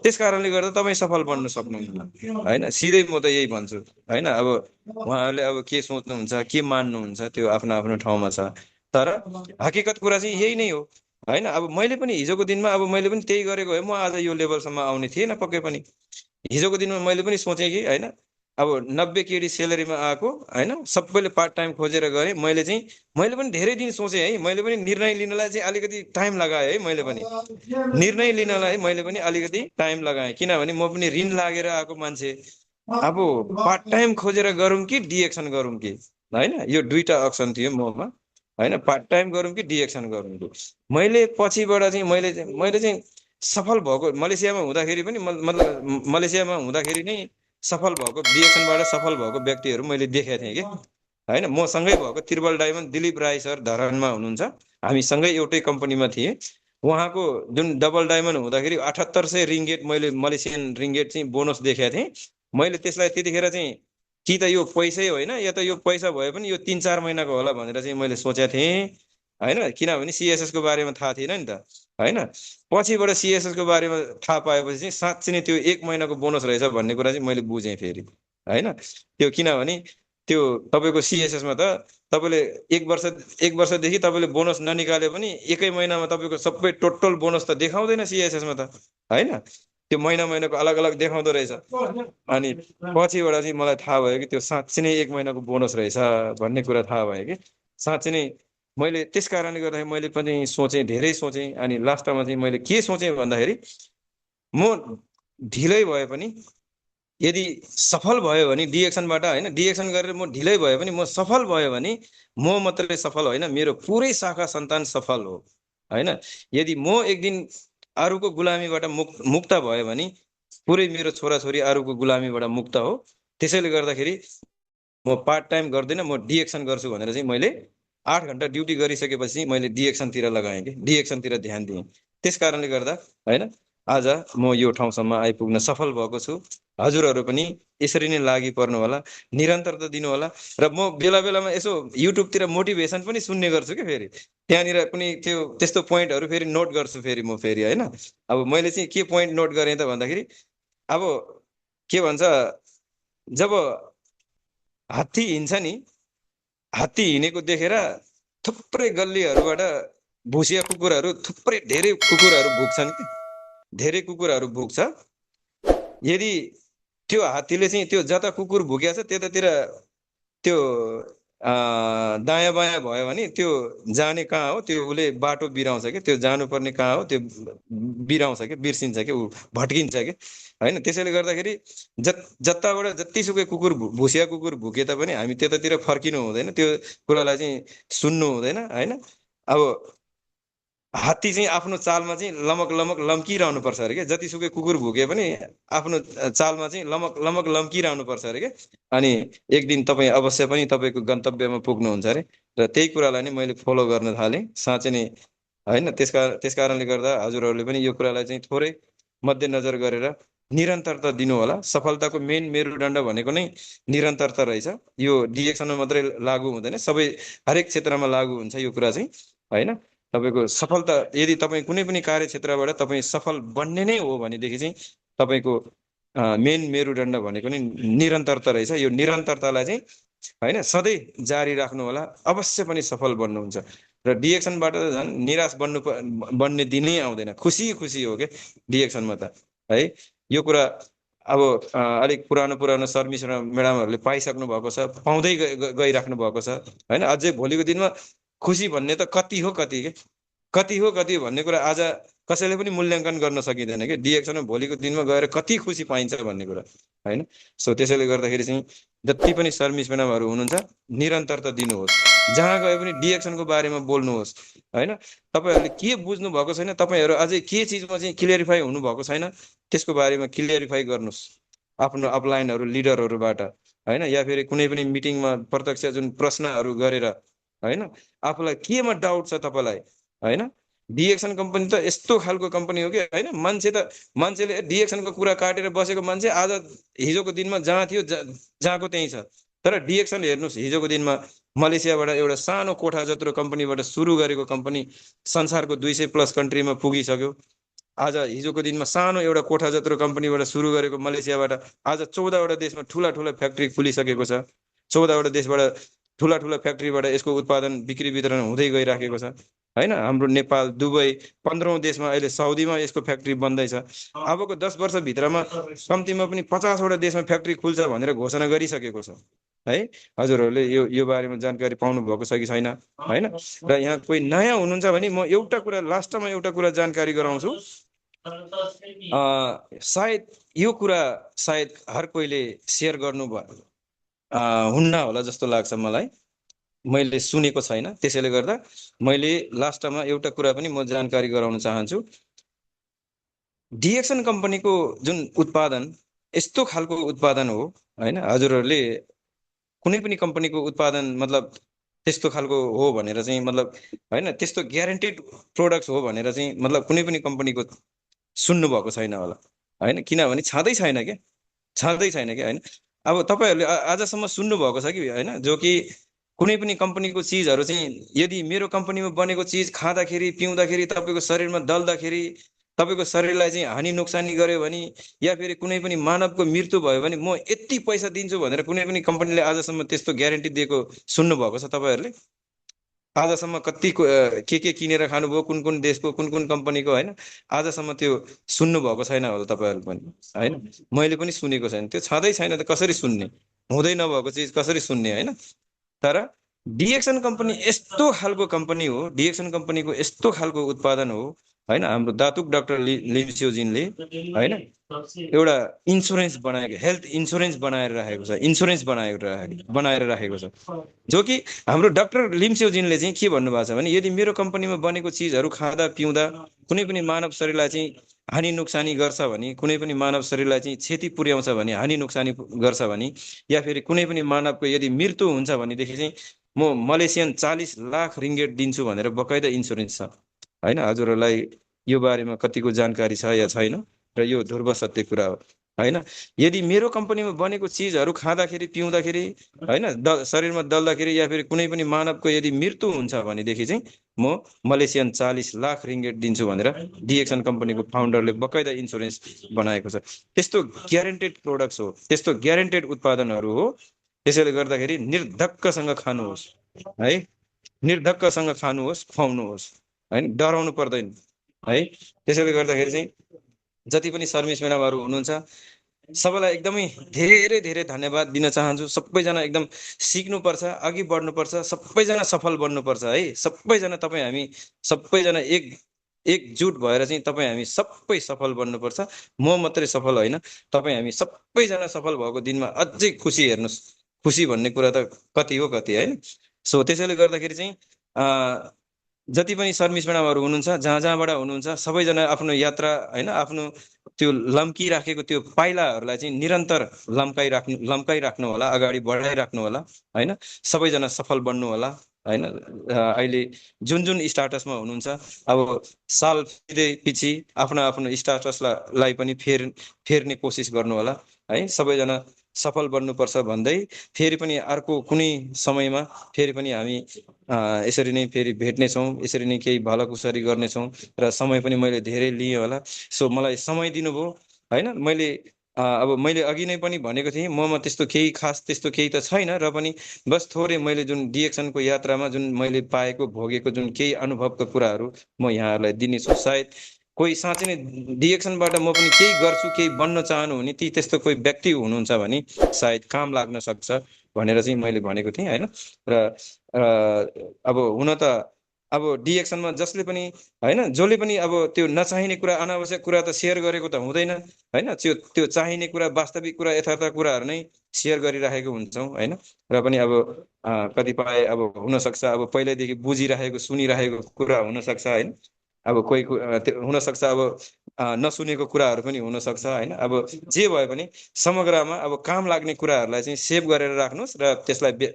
त्यस कारणले गर्दा तपाईँ सफल बन्न सक्नुहुन्न होइन। सिधै म त यही भन्छु होइन। अब उहाँहरूले अब के सोच्नुहुन्छ, के मान्नुहुन्छ त्यो आफ्नो आफ्नो ठाउँमा छ, तर हकिकत कुरा चाहिँ यही नै हो होइन। अब मैले पनि हिजोको दिनमा अब मैले पनि त्यही गरेको भए म आज यो लेभलसम्म आउने थिएन पक्कै पनि। हिजोको दिनमा मैले पनि सोचेँ कि होइन, अब 90 केडी सेलेरीमा आएको होइन, सबैले पार्ट टाइम खोजेर गरेँ। मैले पनि धेरै दिन सोचेँ है। मैले पनि निर्णय लिनलाई चाहिँ अलिकति टाइम लगाएँ है। मैले पनि निर्णय लिनलाई मैले पनि अलिकति टाइम लगाएँ, किनभने म पनि ऋण लागेर आएको मान्छे। अब पार्ट टाइम खोजेर गरौँ कि डिएक्सन गरौँ कि होइन, यो दुईटा अप्सन थियो ममा होइन। पार्ट टाइम गरौँ कि डिएक्सन गरौँ कि। मैले पछिबाट चाहिँ मैले चाहिँ सफल भएको मलेसियामा हुँदाखेरि पनि, मतलब मलेसियामा हुँदाखेरि नै सफल भएको डिएक्सनबाट सफल भएको व्यक्तिहरू मैले देखेको थिएँ कि होइन। मसँगै भएको triple diamond Dilip Rai sir धरानमा हुनुहुन्छ, हामी सँगै एउटै कम्पनीमा थिएँ। उहाँको जुन डबल डायमन्ड हुँदाखेरि 7800 रिङ्गेट मैले मलेसियन रिङ्गेट चाहिँ बोनस देखेको थिएँ। मैले त्यसलाई त्यतिखेर चाहिँ कि त यो पैसै होइन या त यो पैसा भए पनि यो 3-4 महिनाको होला भनेर चाहिँ मैले सोचेको थिएँ होइन, किनभने सिएसएसको बारेमा थाहा थिएन नि त होइन। पछिबाट सिएसएसको बारेमा थाहा पाएपछि चाहिँ साँच्चै नै त्यो 1 महिनाको बोनस रहेछ भन्ने कुरा चाहिँ मैले बुझेँ फेरि होइन। त्यो किनभने त्यो तपाईँको सिएसएसमा त तपाईँले 1 वर्षदेखि तपाईँले बोनस ननिकाले पनि 1 महिनामा तपाईँको सबै टोटल बोनस त देखाउँदैन सिएसएसमा त होइन। त्यो महिनाको अलग अलग देखाउँदो रहेछ। अनि पछिबाट चाहिँ मलाई थाहा भयो कि त्यो साँच्चै नै 1 महिनाको बोनस रहेछ भन्ने कुरा थाहा भयो कि साँच्चै नै। मैले त्यस कारणले गर्दाखेरि मैले पनि सोचेँ, धेरै सोचेँ। अनि लास्टमा चाहिँ मैले के सोचेँ भन्दाखेरि म ढिलै भए पनि यदि सफल भयो भने डिएक्सनबाट होइन, डिएक्सन गरेर म ढिलै भयो भने म सफल भयो भने म मात्रै सफल होइन, मेरो पुरै शाखा सन्तान सफल हो होइन। यदि म एक दिन अरूको गुलामीबाट मुक्त भयो भने पुरै मेरो छोराछोरी अरूको गुलामीबाट मुक्त हो। त्यसैले गर्दाखेरि म पार्ट टाइम गर्दिनँ, म डिएक्सन गर्छु भनेर चाहिँ मैले 8 घन्टा ड्युटी गरिसकेपछि मैले डिएक्सनतिर लगाएँ कि डिएक्सनतिर ध्यान दिएँ। त्यस कारणले गर्दा होइन आज म यो ठाउँसम्म आइपुग्न सफल भएको छु। हजुरहरू पनि यसरी नै लागि पर्नु होला, निरन्तरता दिनु होला। र म बेला बेलामा यसो युट्युबतिर मोटिभेसन पनि सुन्ने गर्छु कि फेरि त्यहाँनिर कुनै त्यो त्यस्तो पोइन्टहरू फेरि नोट गर्छु फेरि म फेरि होइन। अब मैले चाहिँ के पोइन्ट नोट गरेँ त भन्दाखेरि अब के भन्छ, जब हात्ती हिँड्छ नि, हात्ती हिँडेको देखेर थुप्रै गल्लीहरूबाट भुसिया कुकुरहरू थुप्रै धेरै कुकुरहरू भुक्छन् कि धेरै कुकुरहरू भुक्छ। यदि त्यो हात्तीले चाहिँ त्यो जता कुकुर भुकेको छ त्यतातिर त्यो दायाँ बायाँ भयो भने त्यो जाने कहाँ हो, त्यो उसले बाटो बिराउँछ कि त्यो जानुपर्ने कहाँ हो त्यो बिराउँछ कि बिर्सिन्छ कि ऊ भट्किन्छ कि होइन। त्यसैले गर्दाखेरि जताबाट जतिसुकै कुकुर भुसिया कुकुर भुके तापनि हामी त्यतातिर फर्किनु हुँदैन, त्यो कुरालाई चाहिँ सुन्नु हुँदैन होइन। अब हात्ती चाहिँ आफ्नो चालमा चाहिँ लमक लमक लम्किरहनु पर्छ अरे क्या, जतिसुकै कुकुर भुके पनि आफ्नो चालमा चाहिँ लमक लमक लम्किरहनु पर्छ अरे क्या। अनि एक दिन तपाईँ अवश्य पनि तपाईँको गन्तव्यमा पुग्नुहुन्छ अरे। र त्यही कुरालाई नै मैले फलो गर्न थालेँ साँच्चै नै होइन। त्यस कारणले गर्दा हजुरहरूले पनि यो कुरालाई चाहिँ थोरै मध्यनजर गरेर निरन्तरता दिनु होला। सफलताको मेन मेरुदण्ड भनेको नै निरन्तरता रहेछ। यो डिएक्सनमा मात्रै लागू हुँदैन, सबै हरेक क्षेत्रमा लागू हुन्छ यो कुरा चाहिँ होइन। तपाईँको सफलता यदि तपाईँ कुनै पनि कार्यक्षेत्रबाट तपाईँ सफल बन्ने नै हो भनेदेखि चाहिँ तपाईँको मेन मेरुदण्ड भनेको नि निरन्तरता रहेछ। यो निरन्तरतालाई चाहिँ होइन सधैँ जारी राख्नु होला, अवश्य पनि सफल बन्नुहुन्छ। र डिएक्सनबाट त झन् निराश बन्ने दिनै आउँदैन, खुसी खुसी हो क्या डिएक्सनमा त है। यो कुरा अब अलिक पुरानो सर्भिस म्याडमहरूले पाइसक्नु भएको छ, पाउँदै गइराख्नु भएको छ होइन। अझै भोलिको दिनमा खुसी भन्ने त कति हो कति के कति हो कति भन्ने कुरा आज कसैले पनि मूल्याङ्कन गर्न सकिँदैन कि डिएक्सनमा भोलिको दिनमा गएर कति खुसी पाइन्छ भन्ने कुरा होइन। सो त्यसैले गर्दाखेरि चाहिँ जति पनि सर्भिस म्याडमहरू हुनुहुन्छ निरन्तरता दिनुहोस्, जहाँ गए पनि डिएक्सनको बारेमा बोल्नुहोस् होइन। तपाईँहरूले के बुझ्नु भएको छैन, तपाईँहरू अझै के चिजमा चाहिँ क्लियरिफाई हुनुभएको छैन त्यसको बारेमा क्लियरिफाई गर्नुहोस् आफ्नो अपलाइनहरू लिडरहरूबाट होइन, या फेरि कुनै पनि मिटिङमा प्रत्यक्ष जुन प्रश्नहरू गरेर होइन। आफूलाई केमा डाउट छ तपाईँलाई होइन। डिएक्सन कम्पनी त यस्तो खालको कम्पनी हो कि होइन, मान्छेले डिएक्सनको कुरा काटेर बसेको मान्छे आज हिजोको दिनमा जहाँ थियो जहाँको त्यहीँ छ। तर डिएक्सन हेर्नुहोस्, हिजोको दिनमा मलेसियाबाट एउटा सानो कोठा जत्रो कम्पनीबाट सुरु गरेको कम्पनी संसारको 200+ कन्ट्रीमा पुगिसक्यो। आज हिजोको दिनमा सानो एउटा कोठा जत्रो कम्पनीबाट सुरु गरेको मलेसियाबाट आज 14वटा देशमा ठुला ठुला फ्याक्ट्री खुलिसकेको छ। 14वटा देशबाट ठुला फ्याक्ट्रीबाट यसको उत्पादन बिक्री वितरण हुँदै गइराखेको छ होइन। हाम्रो नेपाल, दुबई, 15औं देशमा अहिले साउदीमा यसको फ्याक्ट्री बन्दैछ। अबको 10 वर्षभित्रमा कम्तीमा पनि 50वटा देशमा फ्याक्ट्री खुल्छ भनेर घोषणा गरिसकेको छ है। हजुरहरूले यो बारेमा जानकारी पाउनु भएको छ कि छैन होइन। र यहाँ कोही नयाँ हुनुहुन्छ भने म एउटा कुरा लास्टमा एउटा कुरा जानकारी गराउँछु। सायद यो कुरा सायद हर कोहीले सेयर गर्नु हुन्न होला जस्तो लाग्छ मलाई, मैले सुनेको छैन। त्यसैले गर्दा मैले लास्टमा एउटा कुरा पनि म जानकारी गराउन चाहन्छु। डिएक्सन कम्पनीको जुन उत्पादन यस्तो खालको उत्पादन हो होइन। हजुरहरूले कुनै पनि कम्पनीको उत्पादन मतलब त्यस्तो खालको हो भनेर चाहिँ मतलब होइन, त्यस्तो ग्यारेन्टेड प्रोडक्ट्स हो भनेर चाहिँ मतलब कुनै पनि कम्पनीको सुन्नु भएको छैन होला होइन, किनभने छँदै छैन क्या, छँदै छैन क्या होइन। अब तपाईँहरूले आजसम्म सुन्नु भएको छ कि होइन, जो कि कुनै पनि कम्पनीको चिजहरू चाहिँ यदि मेरो कम्पनीमा बनेको चिज खाँदाखेरि पिउँदाखेरि तपाईँको शरीरमा दल्दाखेरि तपाईँको शरीरलाई चाहिँ हानि नोक्सानी गर्यो भने या फेरि कुनै पनि मानवको मृत्यु भयो भने म यति पैसा दिन्छु भनेर कुनै पनि कम्पनीले आजसम्म त्यस्तो ग्यारेन्टी दिएको सुन्नु भएको छ तपाईँहरूले? आजसम्म कति के किनेर खानुभयो, कुन कुन देशको कुन कुन कम्पनीको होइन, आजसम्म त्यो सुन्नु भएको छैन होला तपाईँहरू पनि होइन। मैले पनि सुनेको छैन, त्यो छँदै छैन त कसरी सुन्ने, हुँदै नभएको चिज कसरी सुन्ने होइन। तर डिएक्सन कम्पनी यस्तो खालको कम्पनी हो, डिएक्सन कम्पनीको यस्तो खालको उत्पादन हो होइन। हाम्रो दातुक डाक्टर लिम्सियोजिनले होइन एउटा इन्सुरेन्स बनाएको, हेल्थ इन्सुरेन्स बनाएर राखेको छ, इन्सुरेन्स बनाएर राखेको छ, जो कि हाम्रो डाक्टर लिम्सियोजिनले चाहिँ के भन्नुभएको छ भने यदि मेरो कम्पनीमा बनेको चिजहरू खाँदा पिउँदा कुनै पनि मानव शरीरलाई चाहिँ हानि नोक्सानी गर्छ भने, कुनै पनि मानव शरीरलाई चाहिँ क्षति पुर्याउँछ भने, हानि नोक्सानी गर्छ भने, या फेरि कुनै पनि मानवको यदि मृत्यु हुन्छ भनेदेखि चाहिँ म मलेसियन 40 लाख रिङ्गेट दिन्छु भनेर बकाइदा इन्सुरेन्स छ होइन। हजुरहरूलाई यो बारेमा कतिको जानकारी छ या छैन, र यो ध्रुव सत्य कुरा हो होइन। यदि मेरो कम्पनीमा बनेको चिजहरू खाँदाखेरि पिउँदाखेरि होइन शरीरमा दल्दाखेरि या फेरि कुनै पनि मानवको यदि मृत्यु हुन्छ भनेदेखि चाहिँ म मलेसियन 40 लाख रिङ्गेट दिन्छु भनेर डिएक्सन कम्पनीको फाउन्डरले बकाइदा इन्सुरेन्स बनाएको छ। त्यस्तो ग्यारेन्टेड प्रोडक्ट्स हो, त्यस्तो ग्यारेन्टेड उत्पादनहरू हो। त्यसैले गर्दाखेरि निर्धक्कसँग खानुहोस् है, निर्धक्कसँग खानुहोस्, खुवाउनुहोस् होइन, डराउनु पर्दैन है। त्यसैले गर्दाखेरि चाहिँ जति पनि सर्भिस म्याडमहरू हुनुहुन्छ सबैलाई एकदमै धेरै धेरै धन्यवाद दिन चाहन्छु। सबैजना एकदम सिक्नुपर्छ, अघि बढ्नुपर्छ, सबैजना सफल बन्नुपर्छ है। सबैजना तपाईँ हामी सबैजना एकजुट भएर चाहिँ तपाईँ हामी सबै सफल बन्नुपर्छ। म मात्रै सफल होइन, तपाईँ हामी सबैजना सफल भएको दिनमा अझै खुसी हेर्नुहोस्, खुसी भन्ने कुरा त कति हो कति होइन। सो त्यसैले गर्दाखेरि चाहिँ जति पनि सर्भिस म्याडमहरू हुनुहुन्छ जहाँ जहाँबाट हुनुहुन्छ सबैजना आफ्नो यात्रा होइन, आफ्नो त्यो लम्किराखेको त्यो पाइलाहरूलाई चाहिँ निरन्तर लम्काइराख्नु होला, अगाडि बढाइराख्नु होला होइन। सबैजना सफल बन्नु होला होइन। अहिले जुन जुन स्टाटसमा हुनुहुन्छ अब साल फेर्दै पछि आफ्नो आफ्नो स्टाटसलाई पनि फेर्ने कोसिस गर्नु होला है। सबैजना सफल बन्नुपर्छ भन्दै फेरि पनि अर्को कुनै समयमा फेरि पनि हामी यसरी नै फेरि भेट्नेछौँ, यसरी नै केही भलाकुसारी गर्नेछौँ। र समय पनि मैले धेरै लिएँ होला, सो मलाई समय दिनुभयो होइन। मैले अघि नै पनि भनेको थिएँ ममा त्यस्तो केही खास त्यस्तो केही त छैन, र पनि बस थोरै मैले जुन डिएक्सनको यात्रामा जुन मैले पाएको भोगेको जुन केही अनुभवका कुराहरू म यहाँहरूलाई दिनेछु। सायद कोही साँच्चै नै डिएक्सनबाट म पनि केही गर्छु, केही बन्न चाहनु हुने ती त्यस्तो कोही व्यक्ति हुनुहुन्छ भने सायद काम लाग्न सक्छ भनेर चाहिँ मैले भनेको थिएँ होइन। र अब हुन त अब डिएक्सनमा जसले पनि होइन, जसले पनि अब त्यो नचाहिने कुरा अनावश्यक कुरा त सेयर गरेको त हुँदैन होइन। त्यो चाहिने कुरा वास्तविक कुरा यथार्थ कुराहरू नै सेयर गरिराखेको हुन्छौँ होइन। र पनि अब कतिपय अब हुनसक्छ अब पहिल्यैदेखि बुझिराखेको सुनिराखेको कुरा हुनसक्छ होइन। अब कोही हुनसक्छ अब नसुनेको कुराहरू पनि हुनसक्छ होइन। अब जे भए पनि समग्रमा अब काम लाग्ने कुराहरूलाई चाहिँ सेभ गरेर राख्नुहोस् र त्यसलाई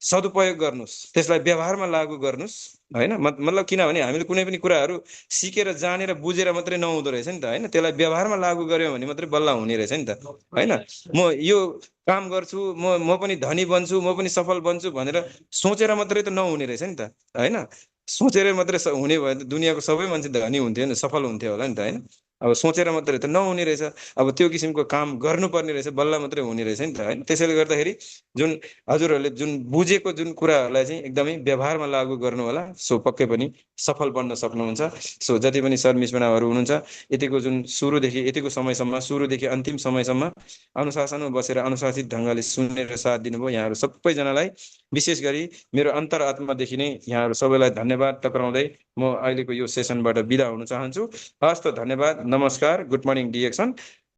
सदुपयोग गर्नुहोस्, त्यसलाई व्यवहारमा लागू गर्नुहोस् होइन। मतलब किनभने हामीले कुनै पनि कुराहरू सिकेर जानेर बुझेर मात्रै नहुँदो रहेछ नि त होइन, त्यसलाई व्यवहारमा लागू गऱ्यौँ भने मात्रै बल्ल हुने रहेछ नि त होइन। म यो काम गर्छु, म पनि धनी बन्छु, म पनि सफल बन्छु भनेर सोचेर मात्रै त नहुने रहेछ नि त होइन। सोचेर मात्रै हुने भयो त दुनियाँको सबै मान्छे धनी हुन्थ्यो नि, सफल हुन्थ्यो होला नि त होइन। अब सोचेर मात्रै त नहुने रहेछ, अब त्यो किसिमको काम गर्नुपर्ने रहेछ बल्ल मात्रै हुने रहेछ नि त होइन। त्यसैले गर्दाखेरि जुन हजुरहरूले जुन बुझेको जुन कुराहरूलाई चाहिँ एकदमै व्यवहारमा लागू गर्नु होला, सो पक्कै पनि सफल बन्न सक्नुहुन्छ। सो जति पनि सर्भिस म्याडमहरू हुनुहुन्छ यतिको जुन यतिको समयसम्म सुरुदेखि अन्तिम समयसम्म अनुशासनमा बसेर अनुशासित ढङ्गले सुनेर साथ दिनुभयो यहाँहरू सबैजनालाई विशेष गरी मेरो अन्तरात्मादेखि नै यहाँहरू सबैलाई धन्यवाद टक्राउँदै म अहिलेको यो सेसनबाट बिदा हुन चाहन्छु। हस् त, धन्यवाद, नमस्कार, गुड मर्निङ डिएक्सन।